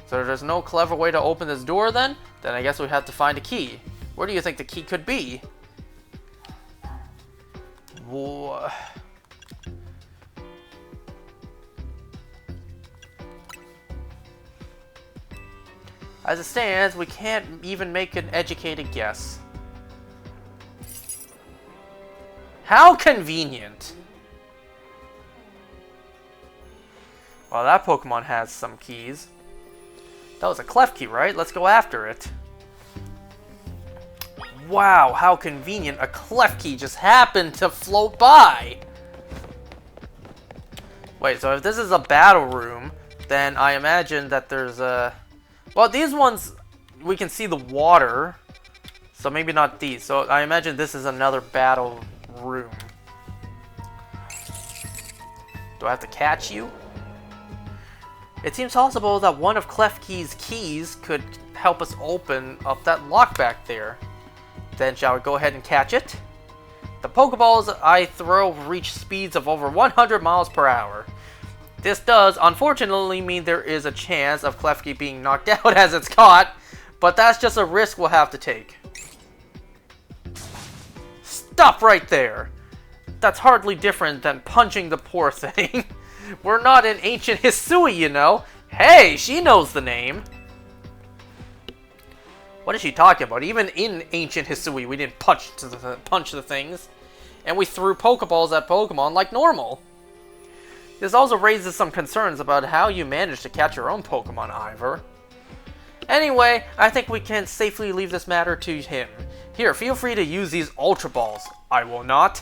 So there's no clever way to open this door then? Then I guess we have to find a key. Where do you think the key could be? Whoa. As it stands, we can't even make an educated guess. How convenient! Well, that Pokemon has some keys. That was a clef key, right? Let's go after it. Wow, how convenient. A clef key just happened to float by. Wait, so if this is a battle room, then I imagine that there's a... Well, these ones, we can see the water, so maybe not these. So I imagine this is another battle room. Do I have to catch you? It seems possible that one of Klefki's keys could help us open up that lock back there. Then shall we go ahead and catch it? The Pokeballs I throw reach speeds of over 100 miles per hour. This does, unfortunately, mean there is a chance of Klefki being knocked out as it's caught, but that's just a risk we'll have to take. Stop right there! That's hardly different than punching the poor thing. We're not in ancient Hisui, you know. Hey, she knows the name. What is she talking about? Even in ancient Hisui, we didn't punch the things. And we threw Pokeballs at Pokemon like normal. This also raises some concerns about how you managed to catch your own Pokemon, Ivor. Anyway, I think we can safely leave this matter to him. Here, feel free to use these Ultra Balls. I will not.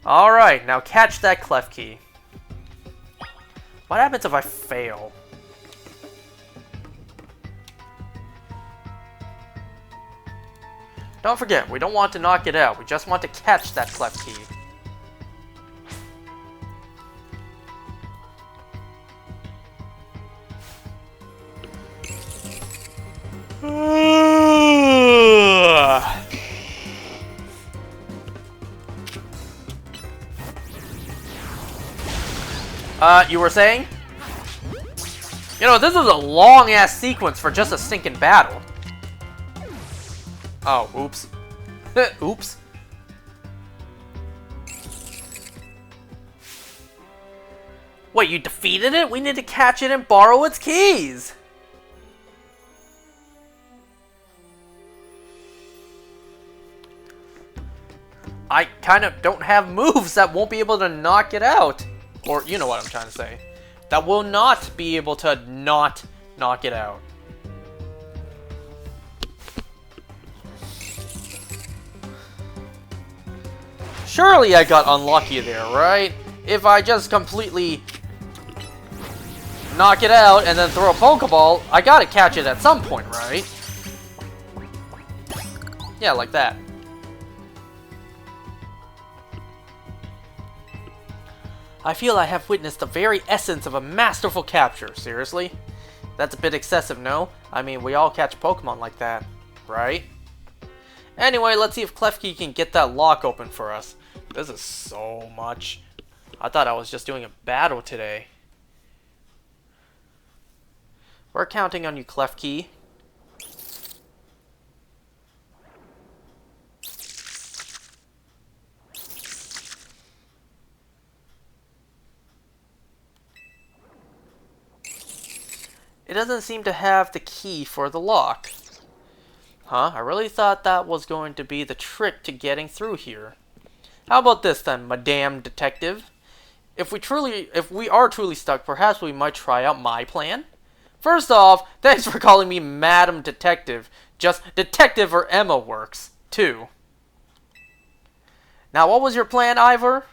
Alright, now catch that Klefki. What happens if I fail? Don't forget, we don't want to knock it out. We just want to catch that Klefki. You were saying? You know, this is a long-ass sequence for just a stinking battle. Oh, oops. Oops. Wait, you defeated it? We need to catch it and borrow its keys! I kind of don't have moves that won't be able to knock it out. Or, you know what I'm trying to say. That will not be able to not knock it out. Surely I got unlucky there, right? If I just completely knock it out and then throw a Pokeball, I gotta catch it at some point, right? Yeah, like that. I feel I have witnessed the very essence of a masterful capture. Seriously? That's a bit excessive, no? I mean, we all catch Pokemon like that, right? Anyway, let's see if Klefki can get that lock open for us. This is so much. I thought I was just doing a battle today. We're counting on you, Klefki. It doesn't seem to have the key for the lock. Huh? I really thought that was going to be the trick to getting through here. How about this then, Madame Detective? If we are truly stuck, perhaps we might try out my plan? First off, thanks for calling me Madam Detective. Just Detective or Emma works, too. Now, what was your plan, Ivor?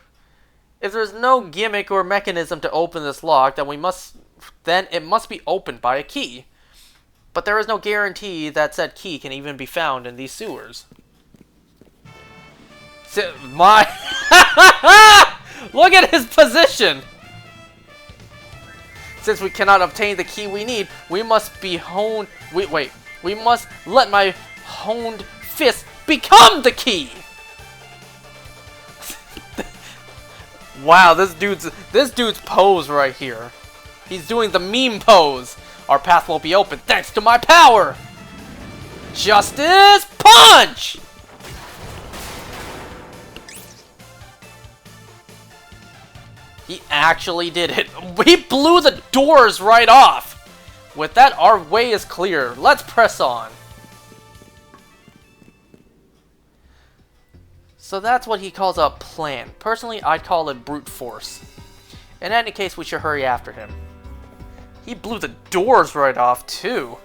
If there's no gimmick or mechanism to open this lock, then it must be opened by a key. But there is no guarantee that said key can even be found in these sewers. Look at his position! Since we cannot obtain the key we need, we must be honed... we must let my honed fist become the key! Wow, this dude's pose right here. He's doing the meme pose. Our path won't be open thanks to my power! Justice Punch! He actually did it. We blew the doors right off. With that, our way is clear. Let's press on. So that's what he calls a plan. Personally, I'd call it brute force. In any case, we should hurry after him. He blew the doors right off, too.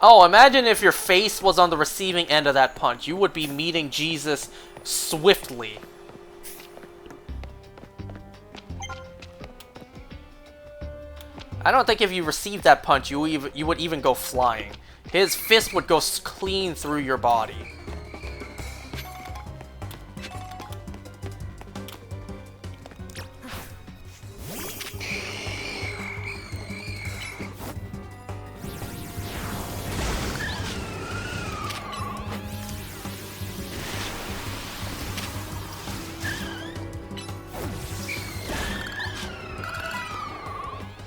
Oh, imagine if your face was on the receiving end of that punch. You would be meeting Jesus swiftly. I don't think if you received that punch, you would even go flying. His fist would go clean through your body.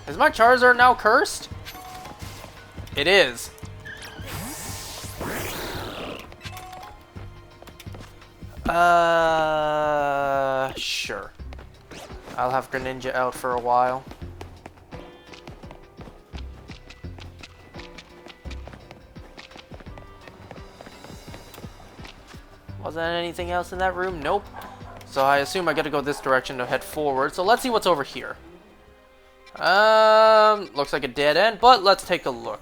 Is my Charizard now cursed? It is. Sure. I'll have Greninja out for a while. Was there anything else in that room? Nope. So I assume I gotta go this direction to head forward. So let's see what's over here. Looks like a dead end, but let's take a look.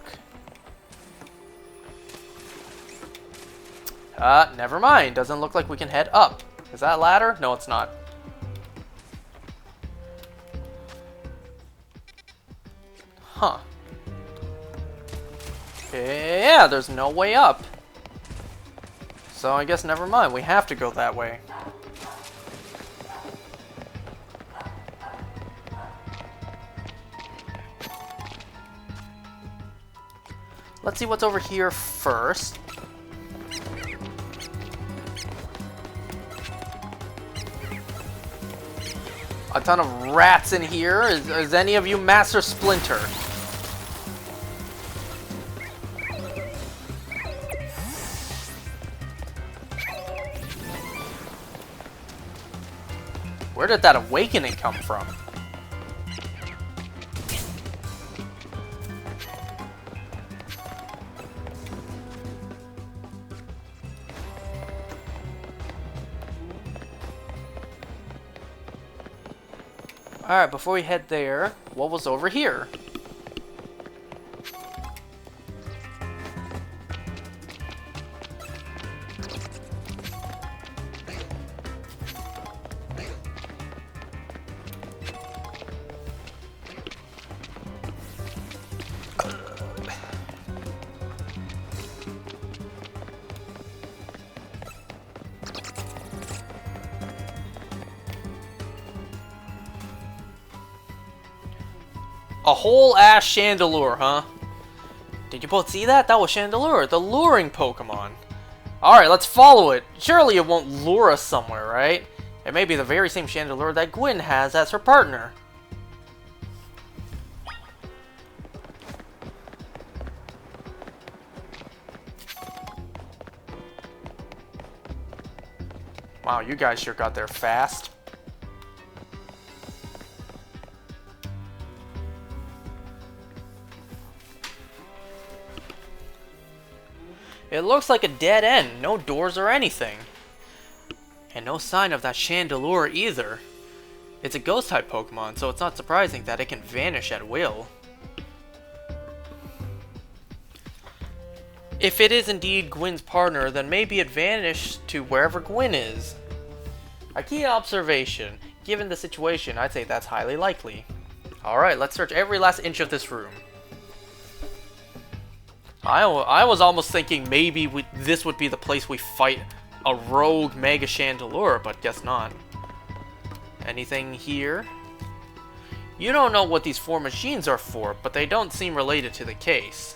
Never mind. Doesn't look like we can head up. Is that a ladder? No, it's not. Huh. Yeah, there's no way up. So I guess never mind. We have to go that way. Let's see what's over here first. A ton of rats in here. Is any of you Master Splinter? Where did that awakening come from? Alright, before we head there, what was over here? A whole ass Chandelure, huh? Did you both see that? That was Chandelure, the luring Pokemon. Alright, let's follow it. Surely it won't lure us somewhere, right? It may be the very same Chandelure that Gwen has as her partner. Wow, you guys sure got there fast. It looks like a dead end, no doors or anything. And no sign of that Chandelure either. It's a ghost-type Pokemon, so it's not surprising that it can vanish at will. If it is indeed Gwen's partner, then maybe it vanished to wherever Gwen is. A key observation. Given the situation, I'd say that's highly likely. Alright, let's search every last inch of this room. I was almost thinking maybe this would be the place we fight a rogue Mega Chandelure, but guess not. Anything here? You don't know what these 4 machines are for, but they don't seem related to the case.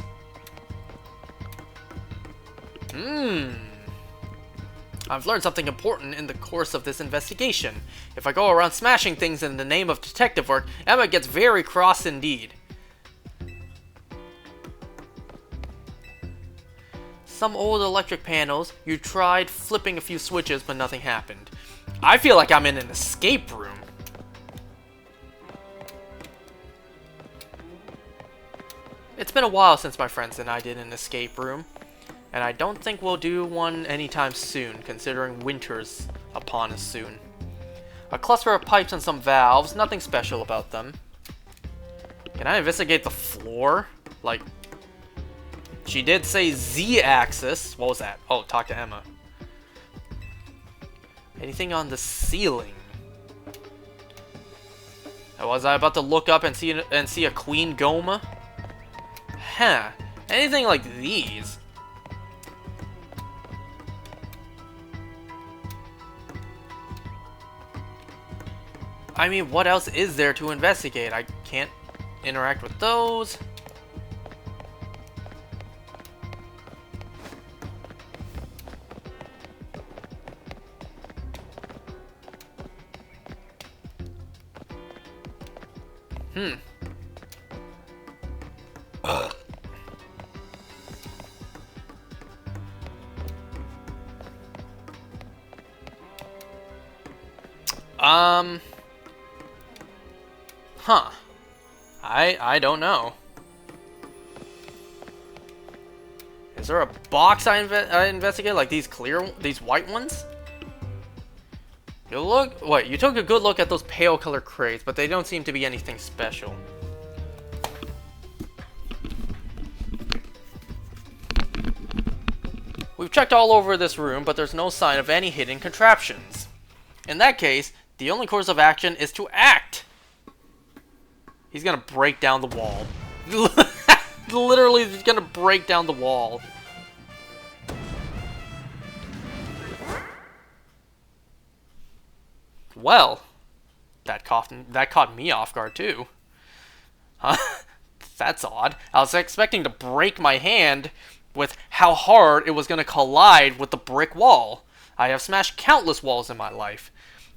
I've learned something important in the course of this investigation. If I go around smashing things in the name of detective work, Emma gets very cross indeed. Some old electric panels, you tried flipping a few switches, but nothing happened. I feel like I'm in an escape room. It's been a while since my friends and I did an escape room, and I don't think we'll do one anytime soon, considering winter's upon us soon. A cluster of pipes and some valves, nothing special about them. Can I investigate the floor? Like, she did say Z-axis. What was that? Oh, talk to Emma. Anything on the ceiling? Was I about to look up and see a Queen Goma? Huh. Anything like these? I mean, what else is there to investigate? I can't interact with those. Huh. I don't know. Is there a box I investigate, like these white ones? You took a good look at those pale color crates, but they don't seem to be anything special. We've checked all over this room, but there's no sign of any hidden contraptions. In that case, the only course of action is to act. He's gonna break down the wall. Literally, he's gonna break down the wall. Well, that caught me off guard too. Huh? That's odd. I was expecting to break my hand with how hard it was going to collide with the brick wall. I have smashed countless walls in my life.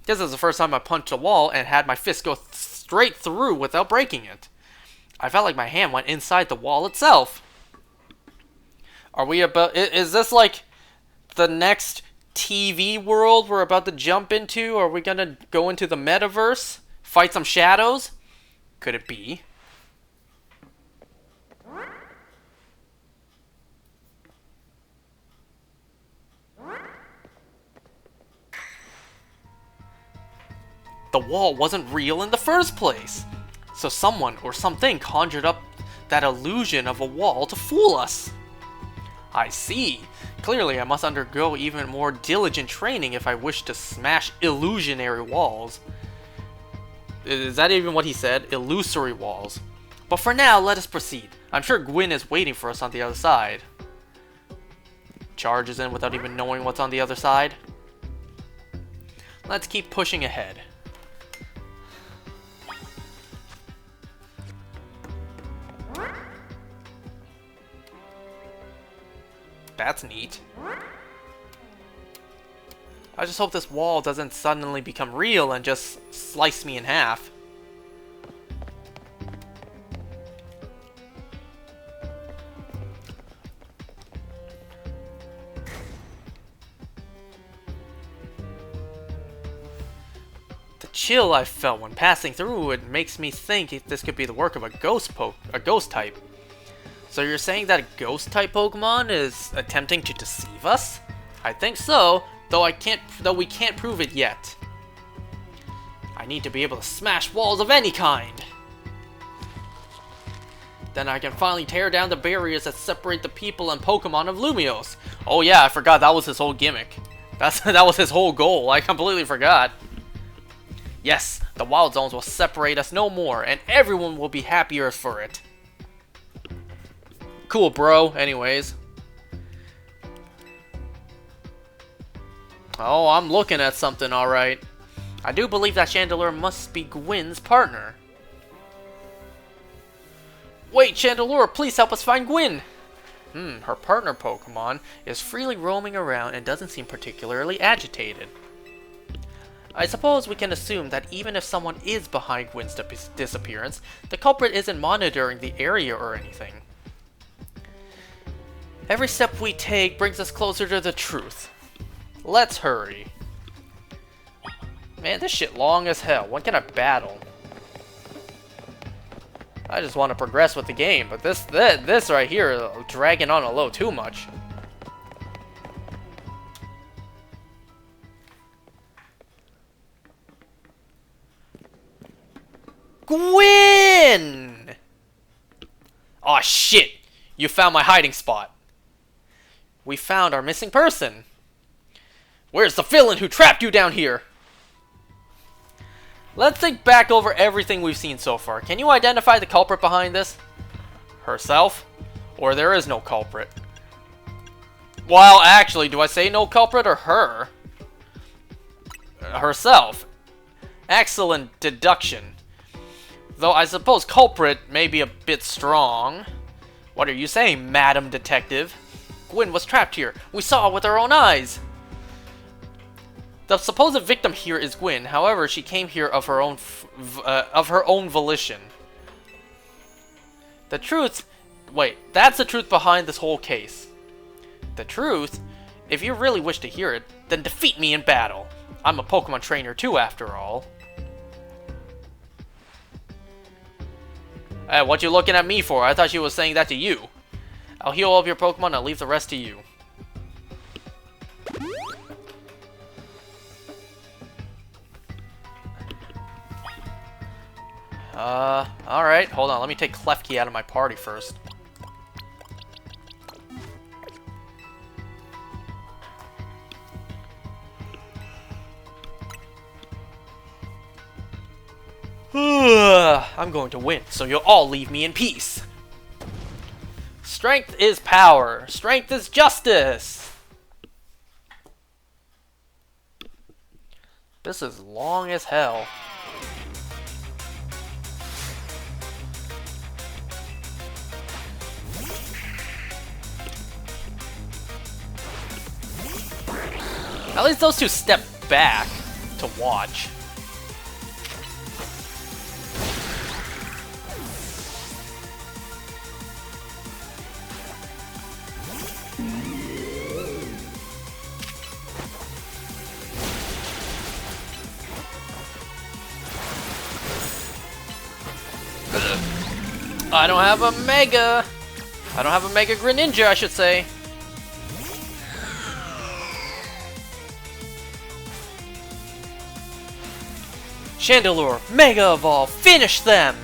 This is the first time I punched a wall and had my fist go straight through without breaking it. I felt like my hand went inside the wall itself. Is this like the next TV world we're about to jump into? Are we gonna go into the metaverse? Fight some shadows? Could it be? The wall wasn't real in the first place. So someone or something conjured up that illusion of a wall to fool us. I see. Clearly I must undergo even more diligent training if I wish to smash illusionary walls. Is that even what he said? Illusory walls. But for now, let us proceed. I'm sure Gwyn is waiting for us on the other side. Charges in without even knowing what's on the other side. Let's keep pushing ahead. That's neat. I just hope this wall doesn't suddenly become real and just slice me in half. The chill I felt when passing through it makes me think this could be the work of a ghost type. So you're saying that a ghost-type Pokemon is attempting to deceive us? I think so, though we can't prove it yet. I need to be able to smash walls of any kind. Then I can finally tear down the barriers that separate the people and Pokemon of Lumiose. Oh yeah, I forgot that was his whole gimmick. That was his whole goal. I completely forgot. Yes, the Wild Zones will separate us no more, and everyone will be happier for it. Cool, bro. Anyways. Oh, I'm looking at something, alright. I do believe that Chandelure must be Gwyn's partner. Wait, Chandelure, please help us find Gwyn! Her partner Pokemon is freely roaming around and doesn't seem particularly agitated. I suppose we can assume that even if someone is behind Gwyn's disappearance, the culprit isn't monitoring the area or anything. Every step we take brings us closer to the truth. Let's hurry. Man, this shit long as hell. When can I battle? I just want to progress with the game, but this right here is dragging on a little too much. Gwyn! Aw, shit! You found my hiding spot. We found our missing person. Where's the villain who trapped you down here? Let's think back over everything we've seen so far. Can you identify the culprit behind this? Herself? Or there is no culprit? Well, actually, do I say no culprit or her? Herself. Excellent deduction. Though I suppose culprit may be a bit strong. What are you saying, Madam Detective? Gwyn was trapped here. We saw it with our own eyes. The supposed victim here is Gwyn. However, she came here of her own volition. The truth... Wait, that's the truth behind this whole case. The truth? If you really wish to hear it, then defeat me in battle. I'm a Pokemon trainer too, after all. Hey, what you looking at me for? I thought she was saying that to you. I'll heal up your Pokemon and I'll leave the rest to you. Alright. Hold on. Let me take Klefki out of my party first. I'm going to win, so you'll all leave me in peace. Strength is power. Strength is justice. This is long as hell. At least those two stepped back to watch. I don't have a Mega! I don't have a Mega Greninja, I should say. Chandelure, Mega Evolve, finish them!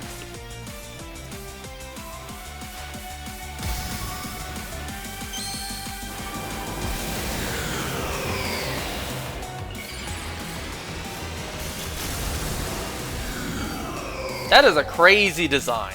That is a crazy design.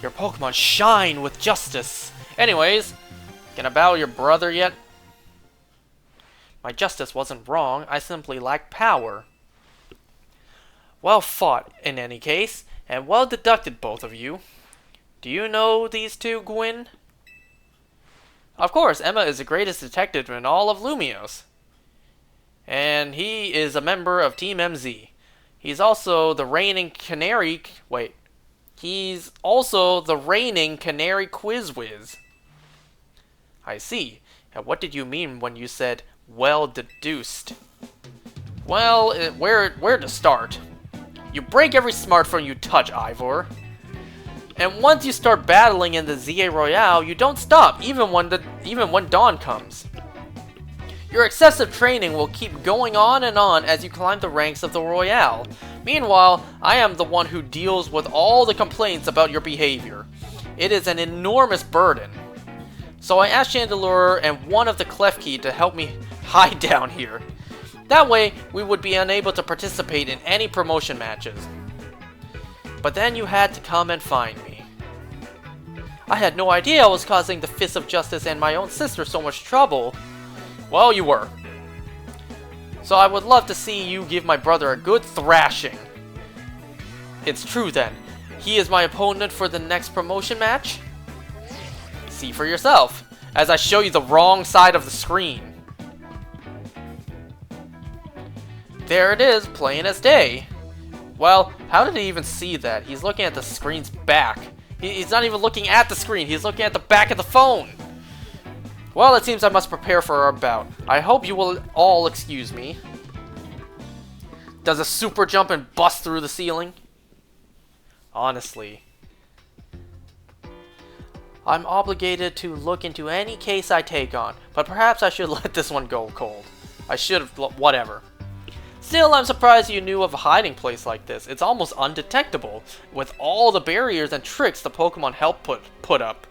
Your Pokemon shine with justice. Anyways, can I battle your brother yet? My justice wasn't wrong, I simply lacked power. Well fought, in any case, and well deducted, both of you. Do you know these two, Gwyn? Of course, Emma is the greatest detective in all of Lumios. And he is a member of Team MZ. He's also the reigning Canary... Wait. He's also the reigning Canary Quiz Whiz. I see. And what did you mean when you said, well deduced? Well, where to start? You break every smartphone you touch, Ivor. And once you start battling in the ZA Royale, you don't stop, even when dawn comes. Your excessive training will keep going on and on as you climb the ranks of the Royale. Meanwhile, I am the one who deals with all the complaints about your behavior. It is an enormous burden. So I asked Chandelure and one of the Klefki to help me hide down here. That way, we would be unable to participate in any promotion matches. But then you had to come and find me. I had no idea I was causing the Fist of Justice and my own sister so much trouble. Well, you were. So I would love to see you give my brother a good thrashing. It's true then. He is my opponent for the next promotion match? See for yourself, as I show you the wrong side of the screen. There it is, plain as day. Well, how did he even see that? He's looking at the screen's back. He's not even looking at the screen, he's looking at the back of the phone. Well, it seems I must prepare for our bout. I hope you will all excuse me. Does a super jump and bust through the ceiling? Honestly. I'm obligated to look into any case I take on, but perhaps I should let this one go cold. I should have, whatever. Still, I'm surprised you knew of a hiding place like this. It's almost undetectable, with all the barriers and tricks the Pokemon help put up.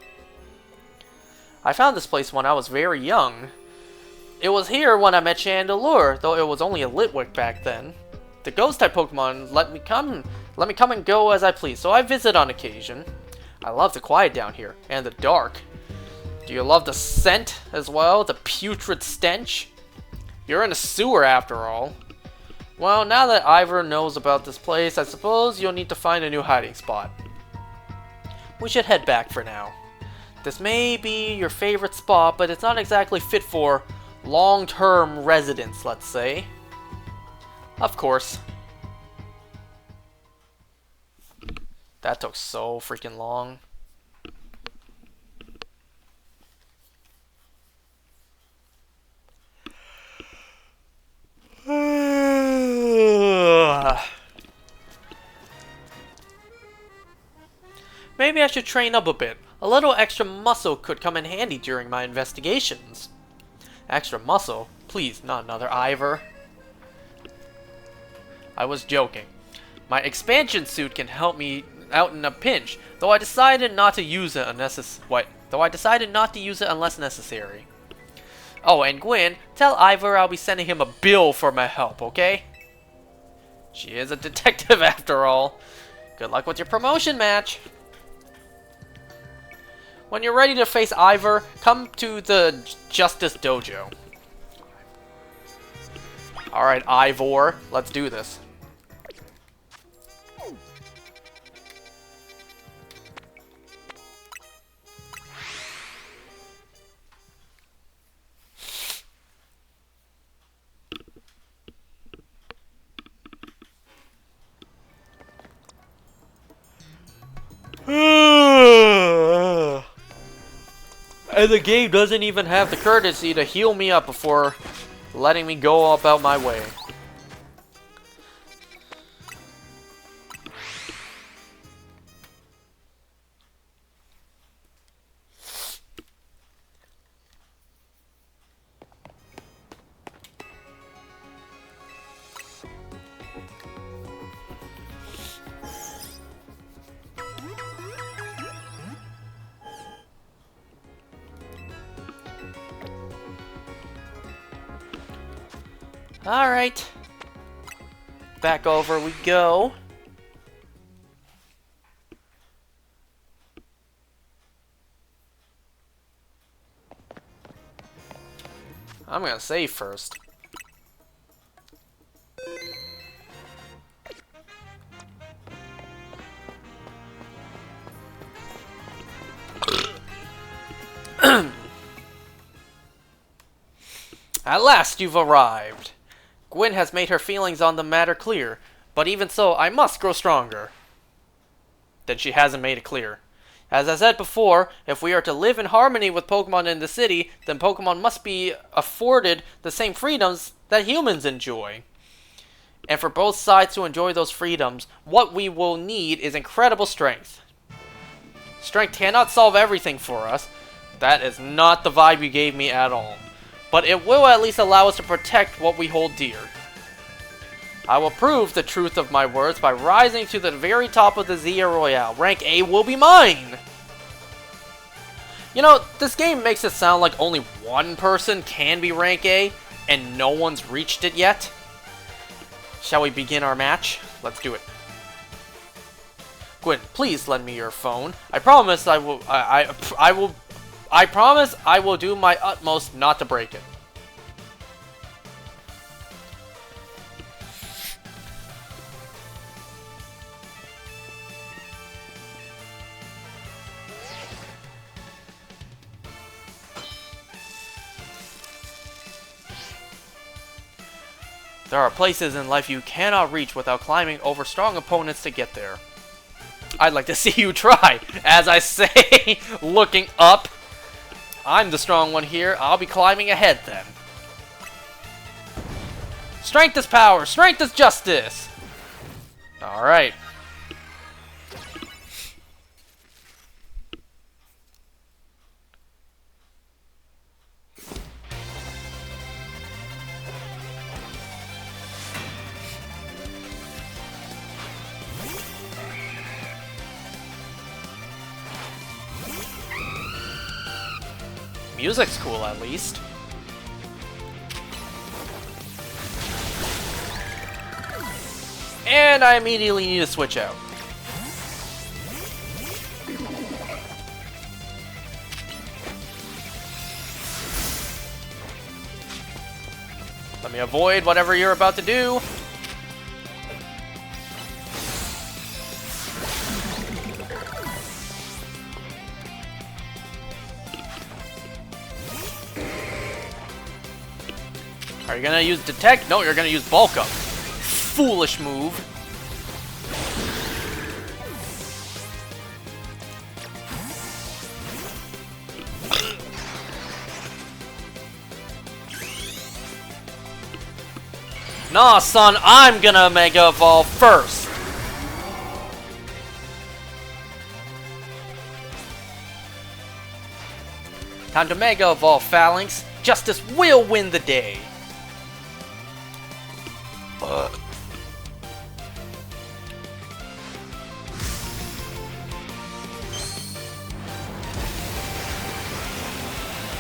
I found this place when I was very young. It was here when I met Chandelure, though it was only a Litwick back then. The Ghost-type Pokemon let me come and go as I please, so I visit on occasion. I love the quiet down here, and the dark. Do you love the scent as well, the putrid stench? You're in a sewer after all. Well, now that Ivor knows about this place, I suppose you'll need to find a new hiding spot. We should head back for now. This may be your favorite spot, but it's not exactly fit for long-term residence, let's say. Of course. That took so freaking long. Maybe I should train up a bit. A little extra muscle could come in handy during my investigations. Extra muscle? Please, not another Ivor. I was joking. My expansion suit can help me out in a pinch, though I decided not to use it unless necessary. Oh, and Gwyn, tell Ivor I'll be sending him a bill for my help, okay? She is a detective after all. Good luck with your promotion match. When you're ready to face Ivor, come to the Justice Dojo. Alright, Ivor, let's do this. And the game doesn't even have the courtesy to heal me up before letting me go about my way. Alright. Back over we go. I'm gonna save first. At last you've arrived. Gwen has made her feelings on the matter clear, but even so, I must grow stronger. Then she hasn't made it clear. As I said before, if we are to live in harmony with Pokemon in the city, then Pokemon must be afforded the same freedoms that humans enjoy. And for both sides to enjoy those freedoms, what we will need is incredible strength. Strength cannot solve everything for us. That is not the vibe you gave me at all. But it will at least allow us to protect what we hold dear. I will prove the truth of my words by rising to the very top of the Zia Royale. Rank A will be mine! You know, this game makes it sound like only one person can be rank A, and no one's reached it yet. Shall we begin our match? Let's do it. Gwen, please lend me your phone. I promise I promise I will do my utmost not to break it. There are places in life you cannot reach without climbing over strong opponents to get there. I'd like to see you try, as I say, looking up. I'm the strong one here. I'll be climbing ahead then. Strength is power. Strength is justice. Alright. Music's cool, at least. And I immediately need to switch out. Let me avoid whatever you're about to do. Are you gonna use Detect? No, you're gonna use Bulk Up. Foolish move. Nah, son, I'm gonna Mega Evolve first. Time to Mega Evolve, Phalanx. Justice will win the day.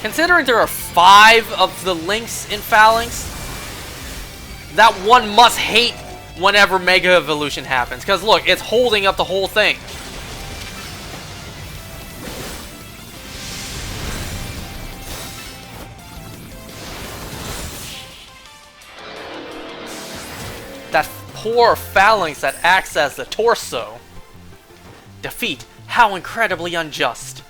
Considering there are 5 of the links in Phalanx, that one must hate whenever Mega Evolution happens. Because look, it's holding up the whole thing. That poor Phalanx that acts as the torso. Defeat. How incredibly unjust.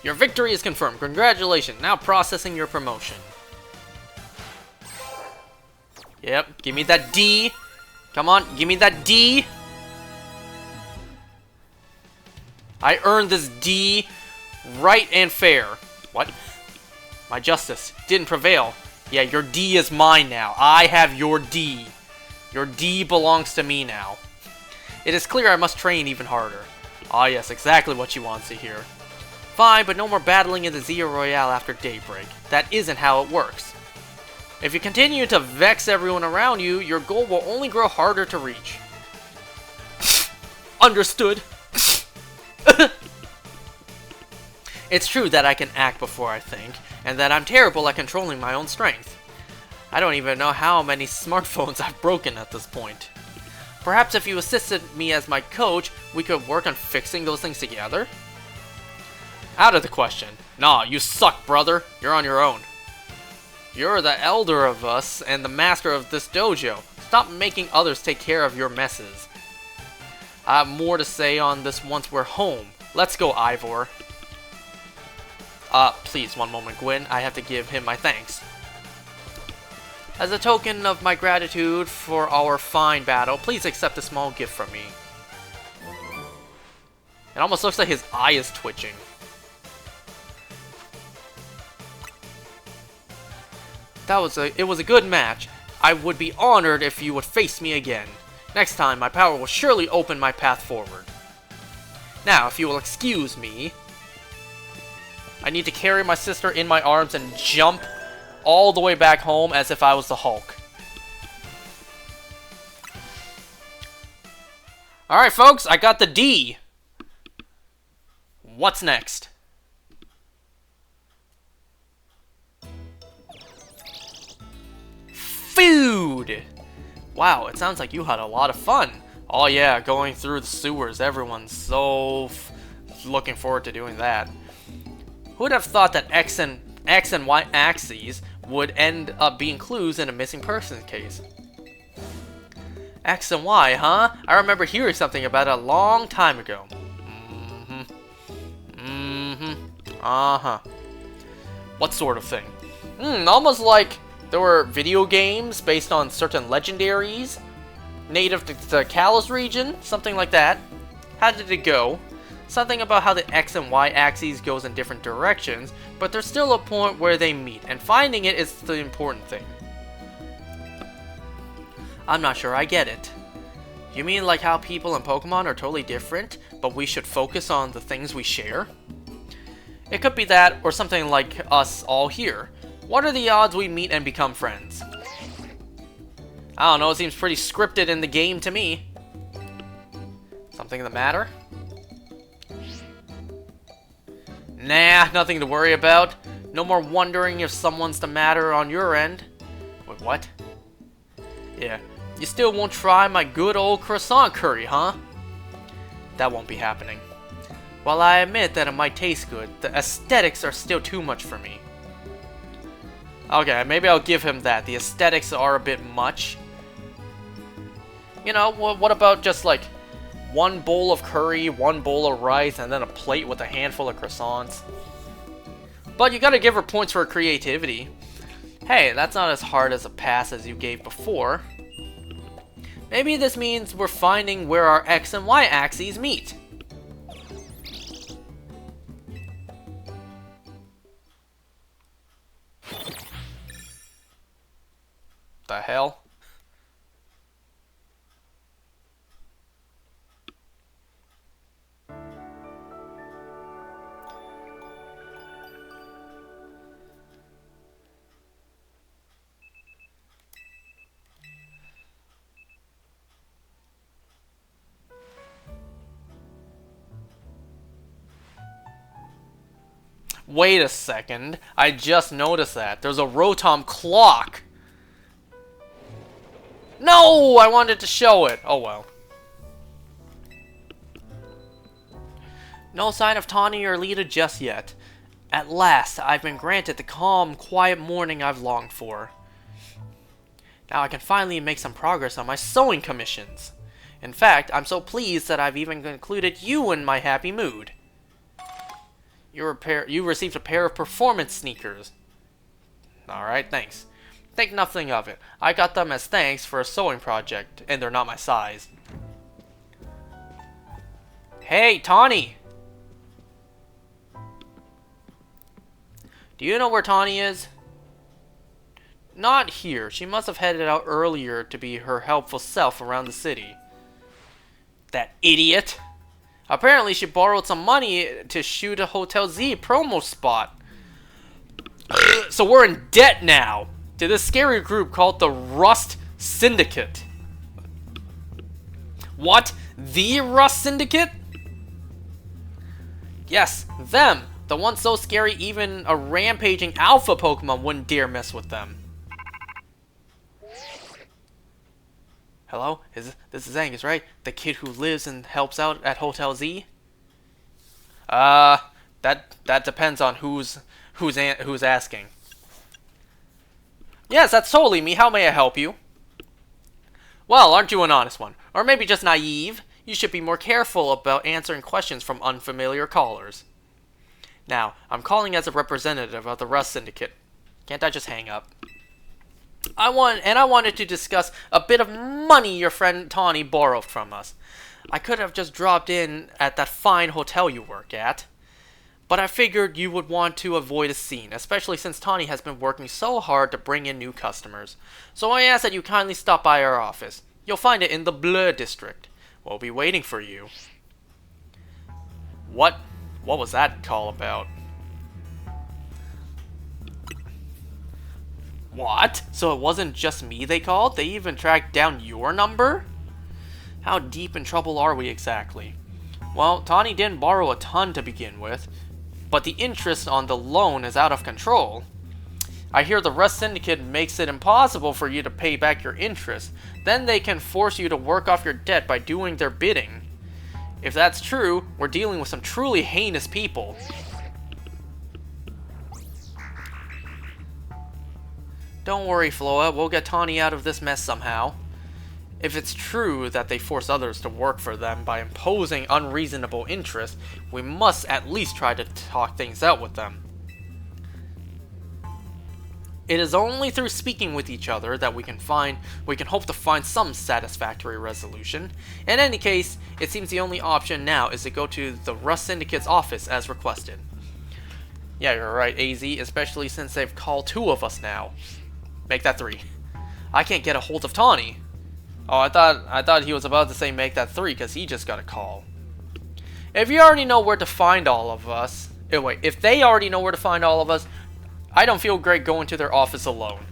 Your victory is confirmed. Congratulations. Now processing your promotion. Yep. Give me that D. Come on. Give me that D. I earned this D right and fair. What? My justice didn't prevail. Yeah, your D is mine now. I have your D. Your D belongs to me now. It is clear I must train even harder. Ah yes, exactly what you want to hear. Fine, but no more battling in the Zero Royale after daybreak. That isn't how it works. If you continue to vex everyone around you, your goal will only grow harder to reach. Understood. It's true that I can act before I think, and that I'm terrible at controlling my own strength. I don't even know how many smartphones I've broken at this point. Perhaps if you assisted me as my coach, we could work on fixing those things together? Out of the question. Nah, you suck, brother. You're on your own. You're the elder of us and the master of this dojo. Stop making others take care of your messes. I have more to say on this once we're home. Let's go, Ivor. Please, one moment, Gwen. I have to give him my thanks. As a token of my gratitude for our fine battle, please accept a small gift from me. It almost looks like his eye is twitching. It was a good match. I would be honored if you would face me again. Next time, my power will surely open my path forward. Now, if you will excuse me, I need to carry my sister in my arms and jump all the way back home as if I was the Hulk. Alright, folks, I got the D. What's next? Food! Wow, it sounds like you had a lot of fun. Oh yeah, going through the sewers. Everyone's so looking forward to doing that. Who would have thought that X and Y axes would end up being clues in a missing person case? X and Y, huh? I remember hearing something about it a long time ago. Uh-huh. What sort of thing? Almost like there were video games based on certain legendaries native to the Kalos region, something like that. How did it go? Something about how the X and Y axes goes in different directions, but there's still a point where they meet, and finding it is the important thing. I'm not sure I get it. You mean like how people in Pokemon are totally different, but we should focus on the things we share? It could be that, or something like us all here. What are the odds we meet and become friends? I don't know, it seems pretty scripted in the game to me. Something the matter? Nah, nothing to worry about. No more wondering if someone's the matter on your end. Wait, what? Yeah, you still won't try my good old croissant curry, huh? That won't be happening. While I admit that it might taste good, the aesthetics are still too much for me. Okay, maybe I'll give him that. The aesthetics are a bit much. You know, what about just like one bowl of curry, one bowl of rice, and then a plate with a handful of croissants? But you gotta give her points for her creativity. Hey, that's not as hard as a pass as you gave before. Maybe this means we're finding where our X and Y axes meet. The hell? Wait a second, I just noticed that. There's a Rotom clock! No! I wanted to show it! Oh well. No sign of Tawny or Lita just yet. At last, I've been granted the calm, quiet morning I've longed for. Now I can finally make some progress on my sewing commissions. In fact, I'm so pleased that I've even included you in my happy mood. You received a pair of performance sneakers. Alright, thanks. Think nothing of it. I got them as thanks for a sewing project, and they're not my size. Hey, Tawny! Do you know where Tawny is? Not here. She must have headed out earlier to be her helpful self around the city. That idiot! Apparently she borrowed some money to shoot a Hotel Z promo spot. So we're in debt now to this scary group called the Rust Syndicate. What? The Rust Syndicate? Yes, them. The ones so scary even a rampaging alpha Pokemon wouldn't dare mess with them. Hello? This is Angus, right? The kid who lives and helps out at Hotel Z? That depends on who's asking. Yes, that's totally me. How may I help you? Well, aren't you an honest one? Or maybe just naive? You should be more careful about answering questions from unfamiliar callers. Now, I'm calling as a representative of the Rust Syndicate. Can't I just hang up? I wanted to discuss a bit of money your friend Tawny borrowed from us. I could have just dropped in at that fine hotel you work at, but I figured you would want to avoid a scene, especially since Tawny has been working so hard to bring in new customers. So I ask that you kindly stop by our office. You'll find it in the Bleu district. We'll be waiting for you. What was that call about? What? So it wasn't just me they called? They even tracked down your number? How deep in trouble are we exactly? Well, Tawny didn't borrow a ton to begin with, but the interest on the loan is out of control. I hear the Rust Syndicate makes it impossible for you to pay back your interest. Then they can force you to work off your debt by doing their bidding. If that's true, we're dealing with some truly heinous people. Don't worry, Floa, we'll get Tawny out of this mess somehow. If it's true that they force others to work for them by imposing unreasonable interest, we must at least try to talk things out with them. It is only through speaking with each other that we can hope to find some satisfactory resolution. In any case, it seems the only option now is to go to the Rust Syndicate's office as requested. Yeah, you're right, AZ, especially since they've called 2 of us now. Make that 3. I can't get a hold of Tawny. Oh, I thought he was about to say make that 3 because he just got a call. If you already know where to find all of us... Wait, if they already know where to find all of us, I don't feel great going to their office alone.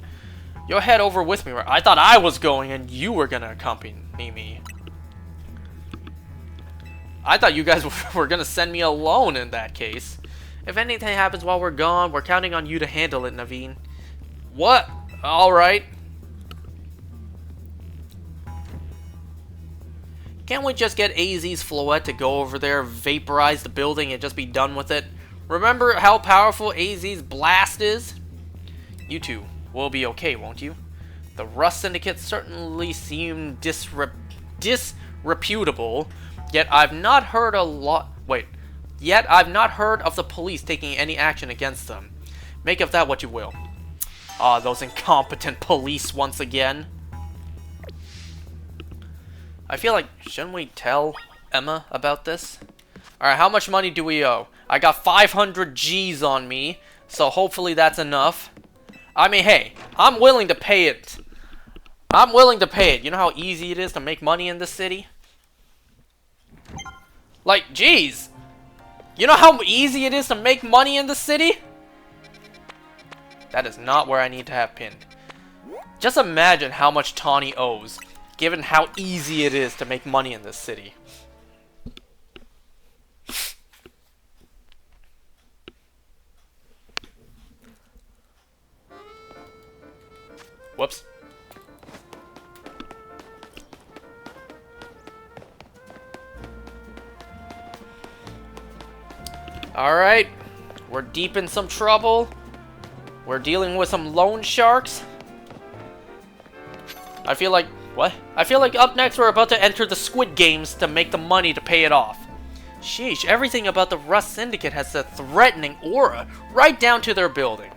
You'll head over with me. I thought I was going and you were going to accompany me. I thought you guys were going to send me alone in that case. If anything happens while we're gone, we're counting on you to handle it, Naveen. What? Alright. Can't we just get AZ's Floette to go over there, vaporize the building, and just be done with it? Remember how powerful AZ's blast is? You two will be okay, won't you? The Rust Syndicate certainly seem disreputable, yet I've not heard of the police taking any action against them. Make of that what you will. Ah, those incompetent police once again. I feel like, shouldn't we tell Emma about this? Alright, how much money do we owe? I got 500 G's on me, so hopefully that's enough. I mean, hey, I'm willing to pay it. I'm willing to pay it. You know how easy it is to make money in this city? Like, geez. You know how easy it is to make money in the city? That is not where I need to have pinned. Just imagine how much Tawny owes, given how easy it is to make money in this city. Whoops. Alright, we're deep in some trouble. We're dealing with some loan sharks. I feel like... What? I feel like up next we're about to enter the Squid Games to make the money to pay it off. Sheesh, everything about the Rust Syndicate has a threatening aura, right down to their building.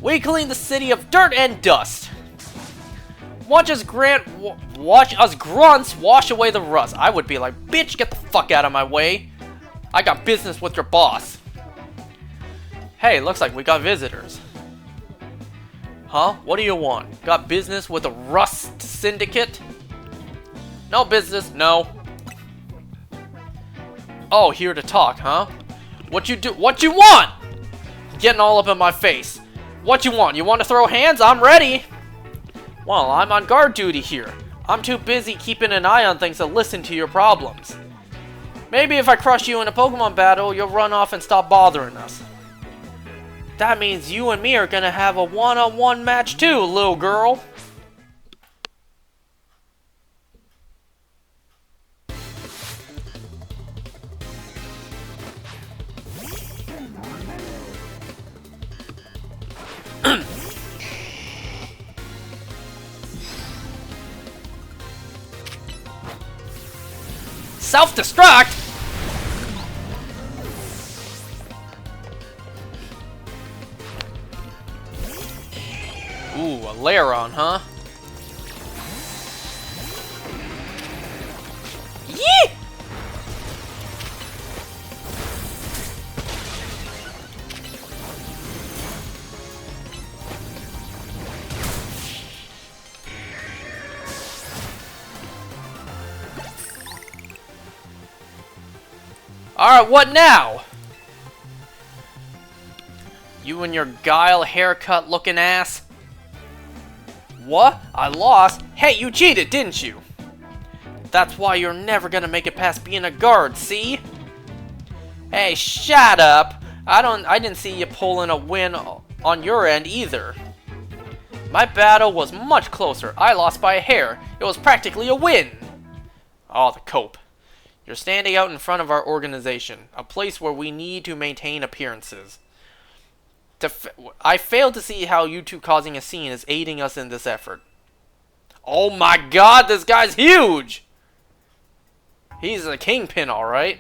We clean the city of dirt and dust. Watch us grunts wash away the rust. I would be like, bitch, get the fuck out of my way. I got business with your boss. Hey, looks like we got visitors. Huh? What do you want? Got business with a rust syndicate? No business, no. Oh, here to talk, huh? What you want? Getting all up in my face. What you want? You want to throw hands? I'm ready. Well, I'm on guard duty here. I'm too busy keeping an eye on things to listen to your problems. Maybe if I crush you in a Pokemon battle, you'll run off and stop bothering us. That means you and me are gonna have a one-on-one match too, little girl. Self-destruct? Ooh, a Lairon, huh? Yee! Alright, what now? You and your guile haircut looking ass? What? I lost? Hey, you cheated, didn't you? That's why you're never gonna make it past being a guard, see? Hey, shut up! I didn't see you pulling a win on your end either. My battle was much closer. I lost by a hair. It was practically a win. Oh, the cope. You're standing out in front of our organization, a place where we need to maintain appearances. I fail to see how you two causing a scene is aiding us in this effort. Oh my god, this guy's huge! He's a kingpin, alright.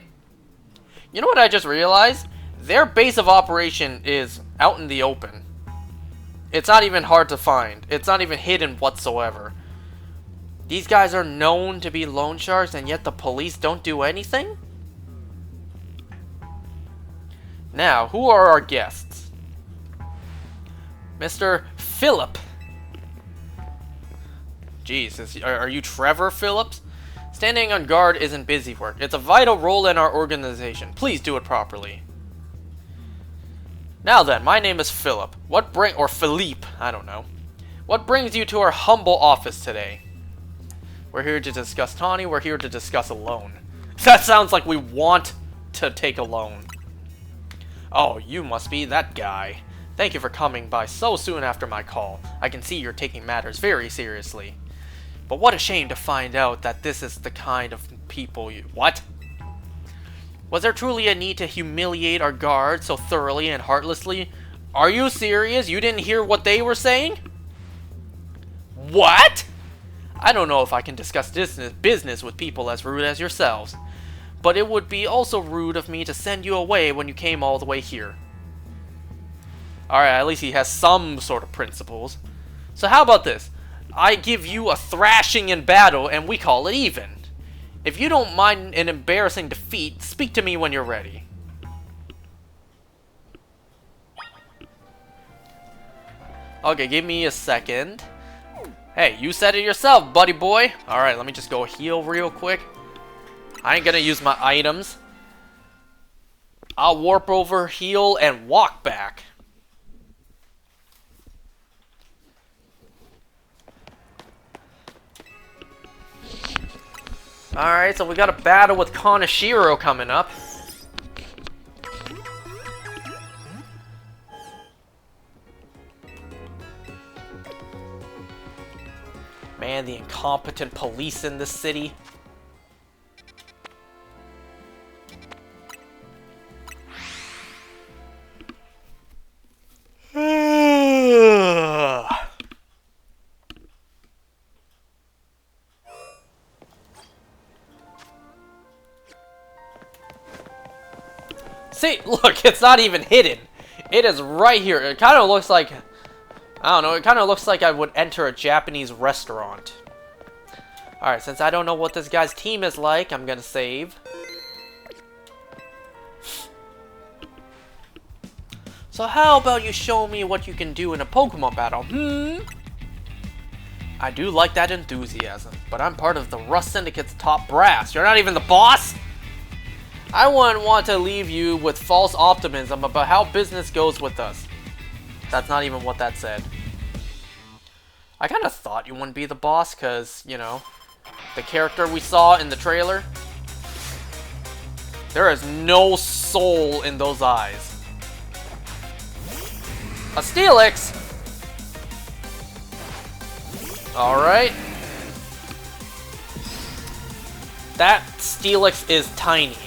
You know what I just realized? Their base of operation is out in the open. It's not even hard to find. It's not even hidden whatsoever. These guys are known to be loan sharks, and yet the police don't do anything? Now, who are our guests? Mr. Phillip. Jeez, are you Trevor Phillips? Standing on guard isn't busy work. It's a vital role in our organization. Please do it properly. Now then, my name is Philip. Or Philippe, I don't know. What brings you to our humble office today? We're here to discuss Tawny. We're here to discuss a loan. That sounds like we want to take a loan. Oh, you must be that guy. Thank you for coming by so soon after my call. I can see you're taking matters very seriously. But what a shame to find out that this is the kind of people you... What? Was there truly a need to humiliate our guards so thoroughly and heartlessly? Are you serious? You didn't hear what they were saying? What? I don't know if I can discuss business with people as rude as yourselves, but it would be also rude of me to send you away when you came all the way here. Alright, at least he has some sort of principles. So how about this? I give you a thrashing in battle and we call it even. If you don't mind an embarrassing defeat, speak to me when you're ready. Okay, give me a second. Hey, you said it yourself, buddy boy. Alright, let me just go heal real quick. I ain't gonna use my items. I'll warp over, heal, and walk back. Alright, so we got a battle with Kaneshiro coming up. Man, the incompetent police in this city. See, look, it's not even hidden. It is right here. It kind of looks like I don't know, it kind of looks like I would enter a Japanese restaurant. Alright, since I don't know what this guy's team is like, I'm gonna save. So how about you show me what you can do in a Pokemon battle, I do like that enthusiasm, but I'm part of the Rust Syndicate's top brass. You're not even the boss? I wouldn't want to leave you with false optimism about how business goes with us. That's not even what that said. I kind of thought you wouldn't be the boss, because, you know, the character we saw in the trailer. There is no soul in those eyes. A Steelix! Alright. That Steelix is tiny.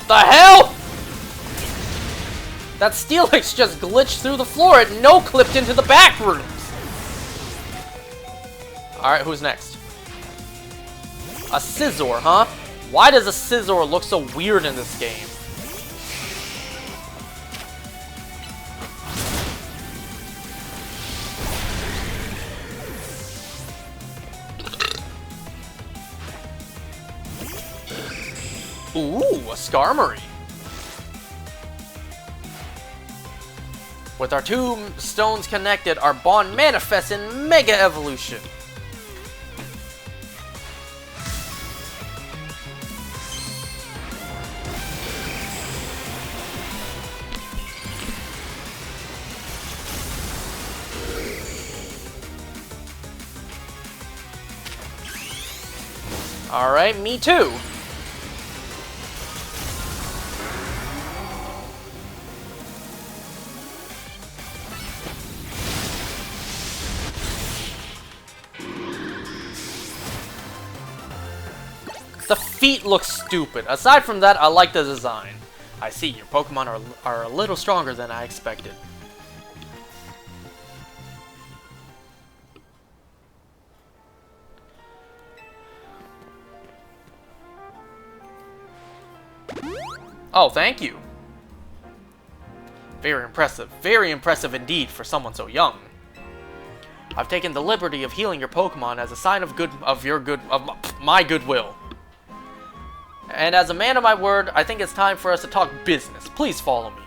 The hell? That Steelix just glitched through the floor and no-clipped into the back rooms. Alright, who's next? A Scizor, huh? Why does a Scizor look so weird in this game? Ooh, a Skarmory. With our two stones connected, our bond manifests in Mega Evolution. Alright, me too. The feet look stupid. Aside from that, I like the design. I see, your Pokemon are a little stronger than I expected. Oh, thank you. Very impressive indeed for someone so young. I've taken the liberty of healing your Pokemon as a sign of my goodwill. And as a man of my word, I think it's time for us to talk business. Please follow me.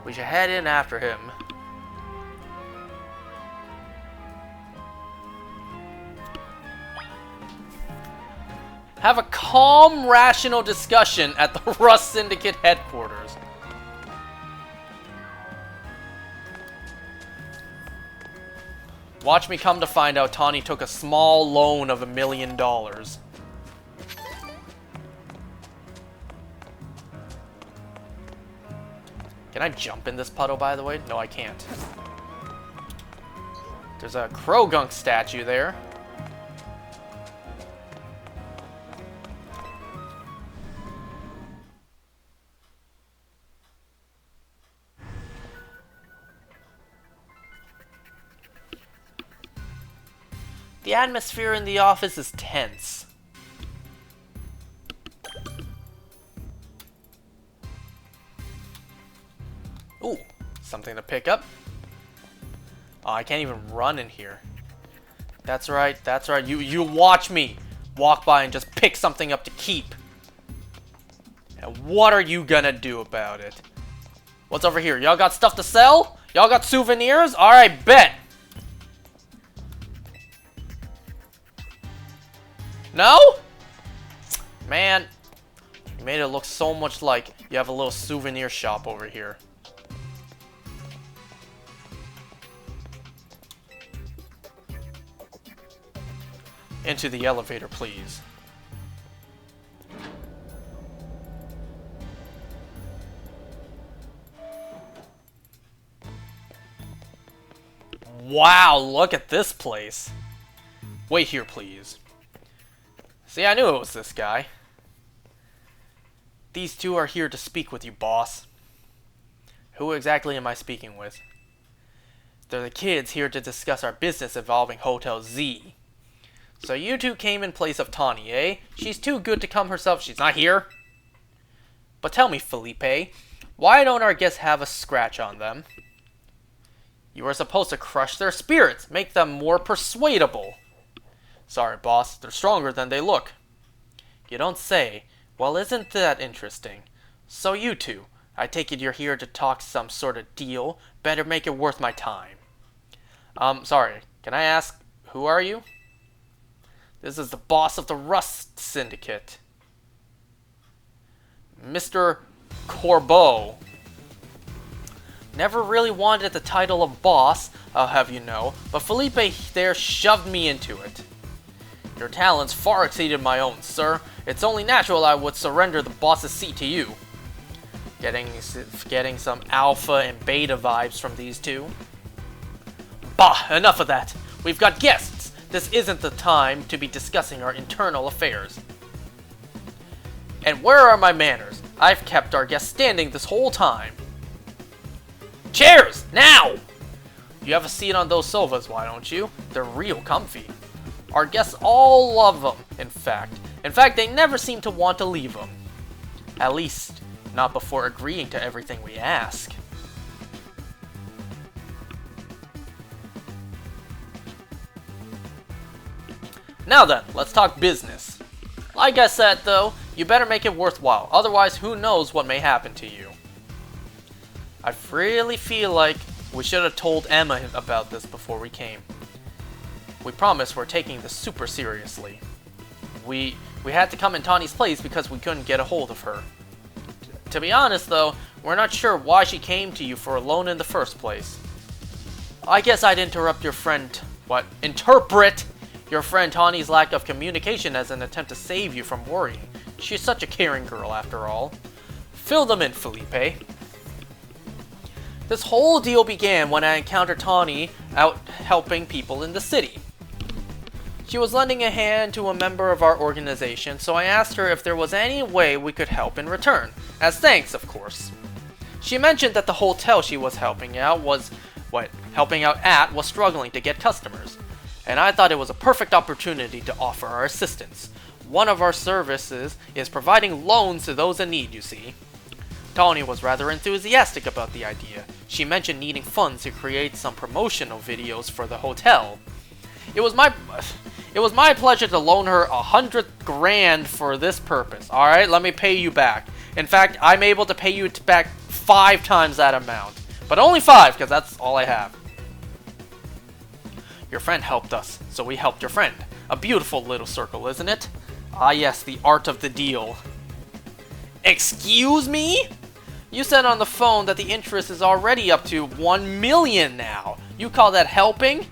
We should head in after him. Have a calm, rational discussion at the Rust Syndicate headquarters. Watch me come to find out Tawny took a small loan of $1 million. Can I jump in this puddle, by the way? No, I can't. There's a Krogunk statue there. The atmosphere in the office is tense. Ooh, something to pick up. Oh, I can't even run in here. That's right, that's right. You watch me walk by and just pick something up to keep. And what are you gonna do about it? What's over here? Y'all got stuff to sell? Y'all got souvenirs? Alright, bet. No? Man, you made it look so much like you have a little souvenir shop over here. Into the elevator, please. Wow, look at this place. Wait here, please. See, I knew it was this guy. These two are here to speak with you, boss. Who exactly am I speaking with? They're the kids here to discuss our business involving Hotel Z. So you two came in place of Tawny, eh? She's too good to come herself. She's not here. But tell me, Felipe, why don't our guests have a scratch on them? You are supposed to crush their spirits, make them more persuadable. Sorry, boss, they're stronger than they look. You don't say. Well, isn't that interesting? So you two, I take it you're here to talk some sort of deal. Better make it worth my time. Sorry, can I ask, who are you? This is the boss of the Rust Syndicate. Mr. Corbeau. Never really wanted the title of boss, I'll have you know, but Felipe there shoved me into it. Your talents far exceeded my own, sir. It's only natural I would surrender the boss's seat to you. Getting some alpha and beta vibes from these two. Bah, enough of that. We've got guests. This isn't the time to be discussing our internal affairs. And where are my manners? I've kept our guests standing this whole time. Chairs, now! You have a seat on those sofas, why don't you? They're real comfy. Our guests all love them, in fact. In fact, they never seem to want to leave them. At least, not before agreeing to everything we ask. Now then, let's talk business. Like I said, though, you better make it worthwhile. Otherwise, who knows what may happen to you. I really feel like we should have told Emma about this before we came. We promise we're taking this super seriously. We had to come in Tawny's place because we couldn't get a hold of her. To be honest, though, we're not sure why she came to you for a loan in the first place. I guess I'd interrupt your friend... Interpret your friend Tawny's lack of communication as an attempt to save you from worrying. She's such a caring girl, after all. Fill them in, Felipe. This whole deal began when I encountered Tawny out helping people in the city. She was lending a hand to a member of our organization, so I asked her if there was any way we could help in return. As thanks, of course. She mentioned that the hotel she was helping out was struggling to get customers, and I thought it was a perfect opportunity to offer our assistance. One of our services is providing loans to those in need, you see. Tawny was rather enthusiastic about the idea. She mentioned needing funds to create some promotional videos for the hotel. It was my pleasure to loan her 100 grand for this purpose. Alright, let me pay you back. In fact, I'm able to pay you back 5 times that amount. But only 5, because that's all I have. Your friend helped us, so we helped your friend. A beautiful little circle, isn't it? Ah yes, the art of the deal. Excuse me? You said on the phone that the interest is already up to 1 million now. You call that helping?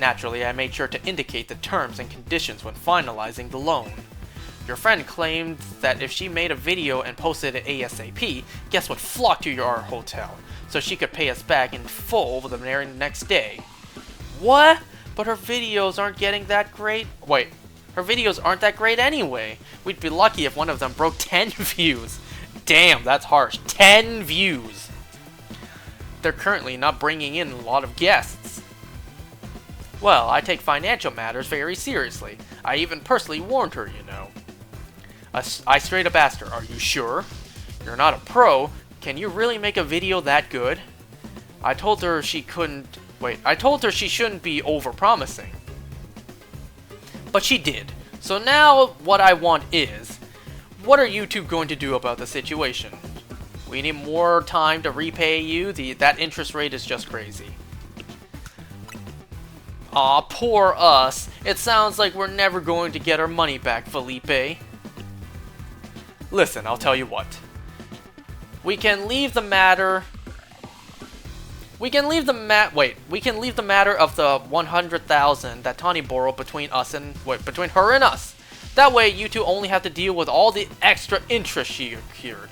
Naturally, I made sure to indicate the terms and conditions when finalizing the loan. Your friend claimed that if she made a video and posted it ASAP, guests would flock to your hotel, so she could pay us back in full the very next day. What? But her videos aren't getting that great? Wait, her videos aren't that great anyway. We'd be lucky if one of them broke 10 views. Damn, that's harsh. 10 views. They're currently not bringing in a lot of guests. Well, I take financial matters very seriously. I even personally warned her, you know. I straight up asked her, are you sure? You're not a pro. Can you really make a video that good? I told her she couldn't... I told her she shouldn't be over-promising. But she did. So now what I want is... what are you two going to do about the situation? We need more time to repay you. That interest rate is just crazy. Aw, poor us. It sounds like we're never going to get our money back, Felipe. Listen, I'll tell you what. We can leave the matter... We can leave the matter of the 100,000 that Tawny borrowed between her and us. That way, you two only have to deal with all the extra interest she accrued.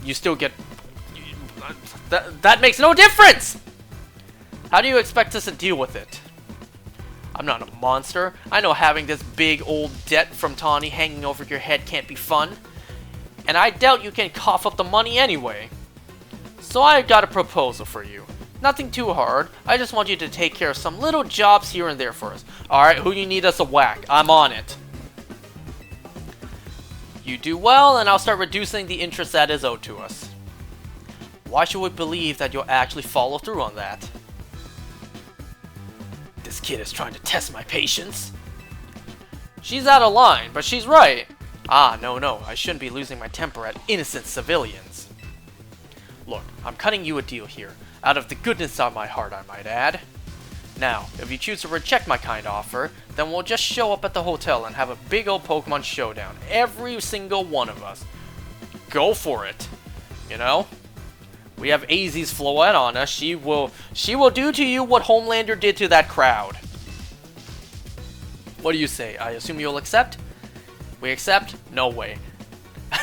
You still get... That makes no difference! How do you expect us to deal with it? I'm not a monster. I know having this big old debt from Tawny hanging over your head can't be fun. And I doubt you can cough up the money anyway. So I got a proposal for you. Nothing too hard. I just want you to take care of some little jobs here and there for us. Alright, who you need us to whack? I'm on it. You do well, and I'll start reducing the interest that is owed to us. Why should we believe that you'll actually follow through on that? This kid is trying to test my patience. She's out of line, but she's right. Ah, no, I shouldn't be losing my temper at innocent civilians. Look, I'm cutting you a deal here. Out of the goodness of my heart, I might add. Now, if you choose to reject my kind offer, then we'll just show up at the hotel and have a big old Pokemon showdown. Every single one of us. Go for it. You know? We have AZ's Floette on us. She will do to you what Homelander did to that crowd. What do you say? I assume you'll accept? We accept? No way.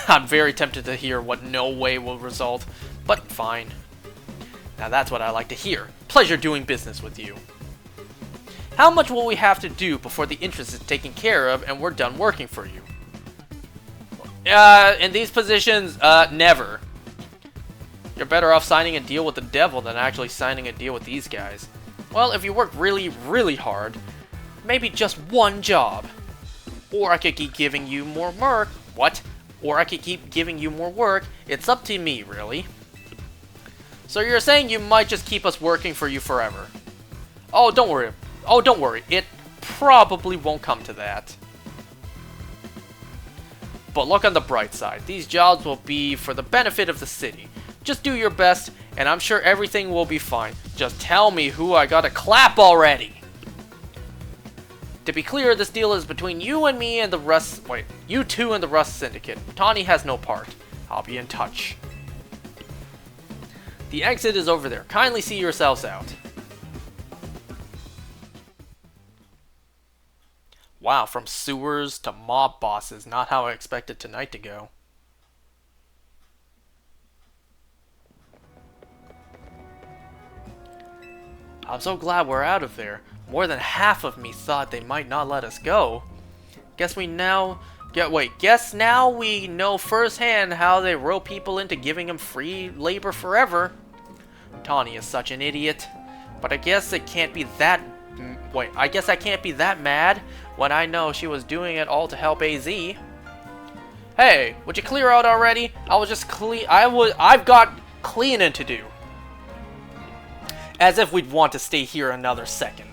I'm very tempted to hear what no way will result, but fine. Now that's what I like to hear. Pleasure doing business with you. How much will we have to do before the interest is taken care of and we're done working for you? In these positions, never. You're better off signing a deal with the devil than actually signing a deal with these guys. Well, if you work really, really hard, maybe just one job. Or I could keep giving you more work. What? Or I could keep giving you more work. It's up to me, really. So you're saying you might just keep us working for you forever? Oh, don't worry. Oh, don't worry. It probably won't come to that. But look on the bright side. These jobs will be for the benefit of the city. Just do your best, and I'm sure everything will be fine. Just tell me who I gotta clap already. To be clear, this deal is between you and me and the Rust... Wait, you two and the Rust Syndicate. Tawny has no part. I'll be in touch. The exit is over there. Kindly see yourselves out. Wow, from sewers to mob bosses. Not how I expected tonight to go. I'm so glad we're out of there. More than half of me thought they might not let us go. Guess now we know firsthand how they rope people into giving them free labor forever. Tawny is such an idiot. But I guess I can't be that mad when I know she was doing it all to help AZ. Hey, would you clear out already? I've got cleaning to do. As if we'd want to stay here another second.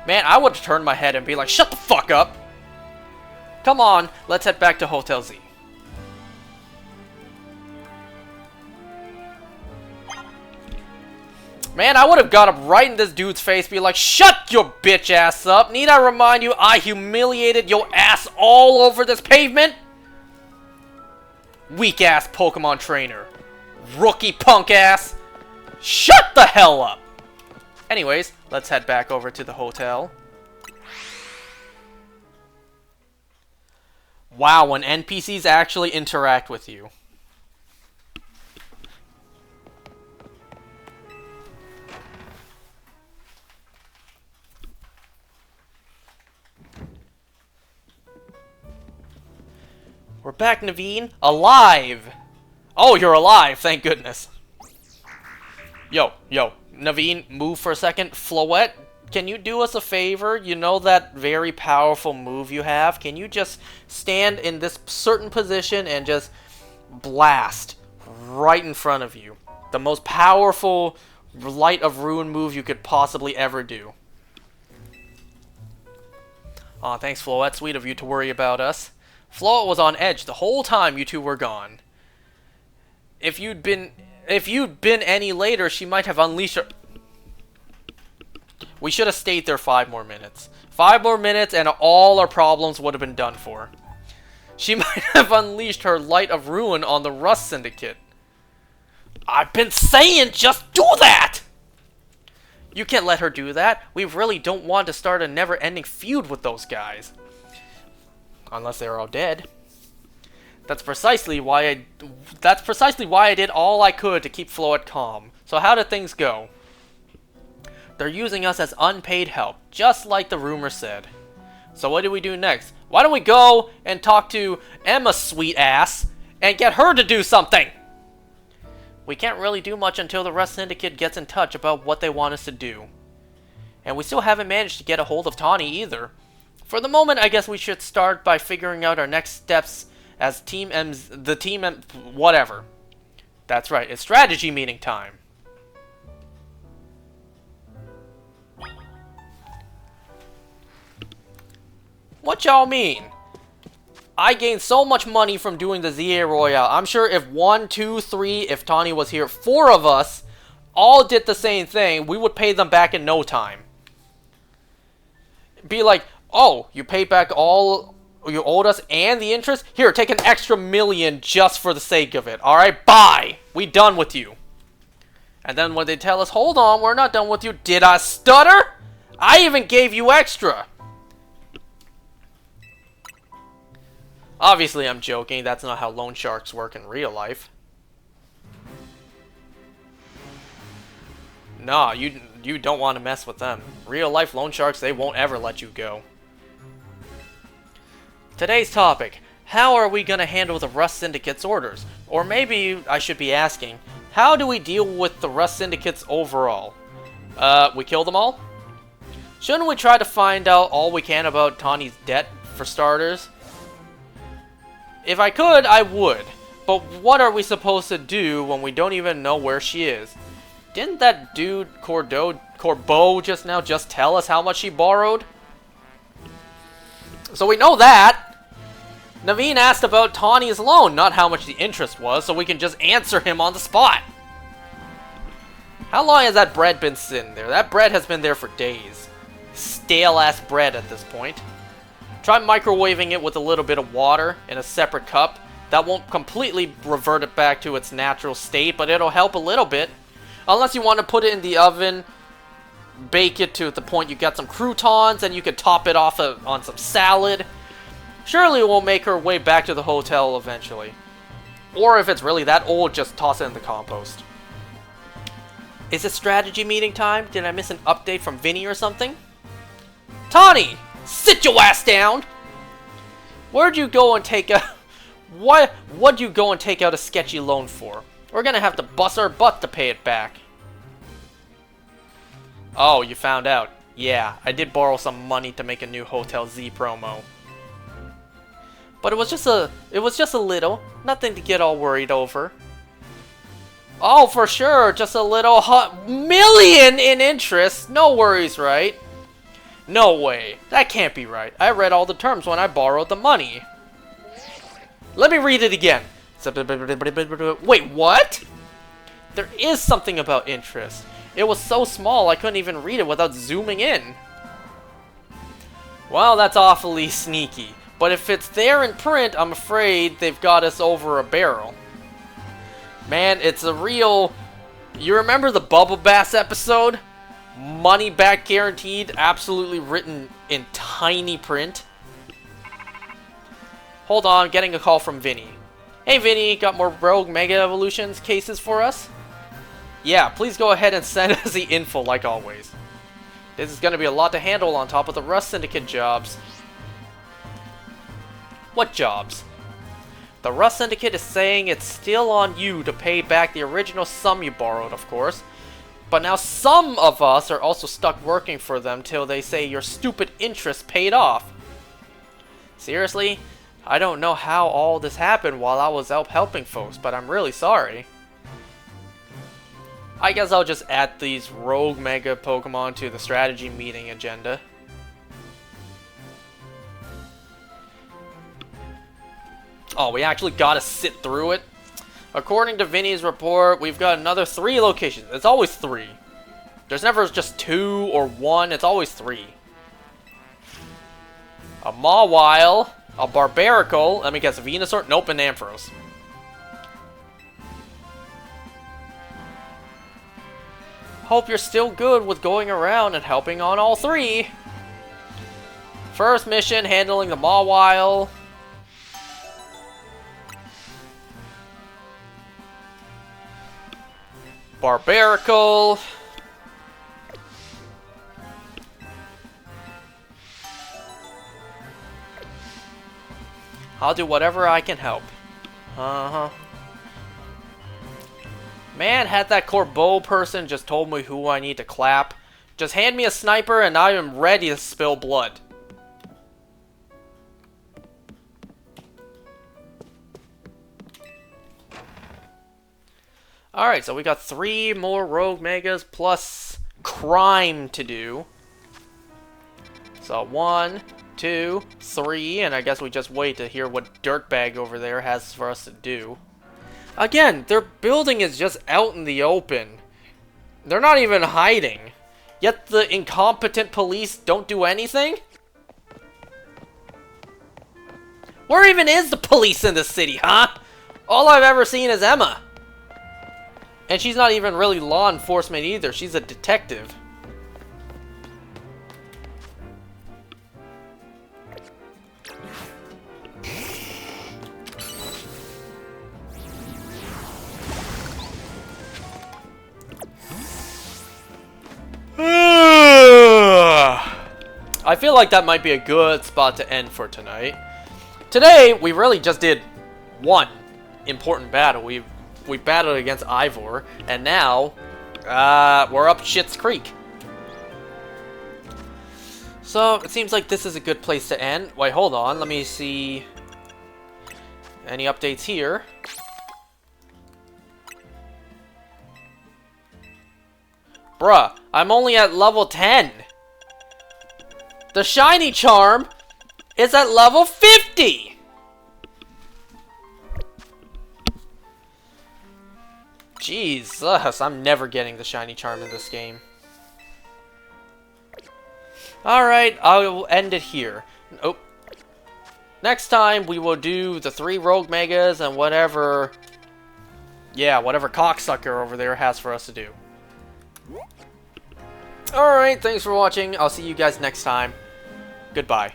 Man, I would turn my head and be like, shut the fuck up! Come on, let's head back to Hotel Z. Man, I would have got up right in this dude's face, be like, shut your bitch ass up! Need I remind you I humiliated your ass all over this pavement? Weak ass Pokemon trainer. Rookie punk ass. Shut the hell up! Anyways, let's head back over to the hotel. Wow, when NPCs actually interact with you. We're back, Naveen. Alive! Oh, you're alive, thank goodness. Yo, Naveen, move for a second. Floette, can you do us a favor? You know that very powerful move you have? Can you just stand in this certain position and just blast right in front of you? The most powerful Light of Ruin move you could possibly ever do. Aw, thanks, Floette. Sweet of you to worry about us. Floette was on edge the whole time you two were gone. If you'd been any later, she might have unleashed her... We should have stayed there 5 more minutes. 5 more minutes and all our problems would have been done for. She might have unleashed her Light of Ruin on the Rust Syndicate. I've been saying just do that! You can't let her do that. We really don't want to start a never-ending feud with those guys. Unless they're all dead. That's precisely why I did all I could to keep Floette calm. So how did things go? They're using us as unpaid help, just like the rumor said. So what do we do next? Why don't we go and talk to Emma's sweet ass and get her to do something? We can't really do much until the Rust Syndicate gets in touch about what they want us to do. And we still haven't managed to get a hold of Tawny either. For the moment, I guess we should start by figuring out our next steps as whatever. That's right, it's strategy meeting time. What y'all mean? I gained so much money from doing the ZA Royale. I'm sure if 1, 2, 3, if Tawny was here, 4 of us all did the same thing, we would pay them back in no time. Be like, oh, you paid back all you owed us and the interest? Here, take an extra $1,000,000 just for the sake of it. Alright, bye! We done with you. And then when they tell us, hold on, we're not done with you. Did I stutter? I even gave you extra. Obviously, I'm joking. That's not how loan sharks work in real life. Nah, you don't want to mess with them. Real life loan sharks, they won't ever let you go. Today's topic, how are we going to handle the Rust Syndicate's orders? Or maybe I should be asking, how do we deal with the Rust Syndicates overall? We kill them all? Shouldn't we try to find out all we can about Tawny's debt, for starters? If I could, I would. But what are we supposed to do when we don't even know where she is? Didn't that dude Corbeau just now just tell us how much she borrowed? So we know that. Naveen asked about Tawny's loan, not how much the interest was, so we can just answer him on the spot. How long has that bread been sitting there? That bread has been there for days. Stale-ass bread at this point. Try microwaving it with a little bit of water in a separate cup. That won't completely revert it back to its natural state, but it'll help a little bit. Unless you want to put it in the oven, bake it to the point you got some croutons, and you can top it off on some salad. Surely we'll make her way back to the hotel eventually. Or if it's really that old, just toss it in the compost. Is it strategy meeting time? Did I miss an update from Vinny or something? Tawny! Sit your ass down! Where'd you go and take a... What'd you go and take out a sketchy loan for? We're gonna have to bust our butt to pay it back. Oh, you found out. Yeah, I did borrow some money to make a new Hotel Z promo. But it was just a little. Nothing to get all worried over. Oh, for sure, just a little $1,000,000 in interest. No worries, right? No way. That can't be right. I read all the terms when I borrowed the money. Let me read it again. Wait, what? There is something about interest. It was so small I couldn't even read it without zooming in. Well, that's awfully sneaky. But if it's there in print, I'm afraid they've got us over a barrel. Man, it's a real... You remember the Bubble Bass episode? Money back guaranteed, absolutely written in tiny print. Hold on, getting a call from Vinny. Hey Vinny, got more Rogue Mega Evolutions cases for us? Yeah, please go ahead and send us the info like always. This is going to be a lot to handle on top of the Rust Syndicate jobs. What jobs? The Rust Syndicate is saying it's still on you to pay back the original sum you borrowed, of course. But now some of us are also stuck working for them till they say your stupid interest paid off. Seriously? I don't know how all this happened while I was out helping folks, but I'm really sorry. I guess I'll just add these Rogue Mega Pokemon to the strategy meeting agenda. Oh, we actually gotta sit through it? According to Vinny's report, we've got another 3 locations. It's always 3. There's never just 2 or 1, it's always 3. A Mawile, a Barbarical, let me guess, a Venusaur? Nope, an Ampharos. Hope you're still good with going around and helping on all 3. First mission, handling the Mawile. Barbarical. I'll do whatever I can help. Man, had that Corbeau person just told me who I need to clap. Just hand me a sniper and I am ready to spill blood. Alright, so we got 3 more Rogue Megas plus crime to do. So 1, 2, 3, and I guess we just wait to hear what Dirtbag over there has for us to do. Again, their building is just out in the open. They're not even hiding. Yet the incompetent police don't do anything? Where even is the police in this city, huh? All I've ever seen is Emma. And she's not even really law enforcement either. She's a detective. I feel like that might be a good spot to end for tonight. Today, we really just did one important battle. We battled against Ivor, and now we're up Schitt's Creek. So, it seems like this is a good place to end. Wait, hold on. Let me see. Any updates here? Bruh, I'm only at level 10. The shiny charm is at level 50. Jesus, I'm never getting the shiny charm in this game. Alright, I will end it here. Oh. Next time, we will do the 3 Rogue Megas and whatever... Yeah, whatever cocksucker over there has for us to do. Alright, thanks for watching. I'll see you guys next time. Goodbye.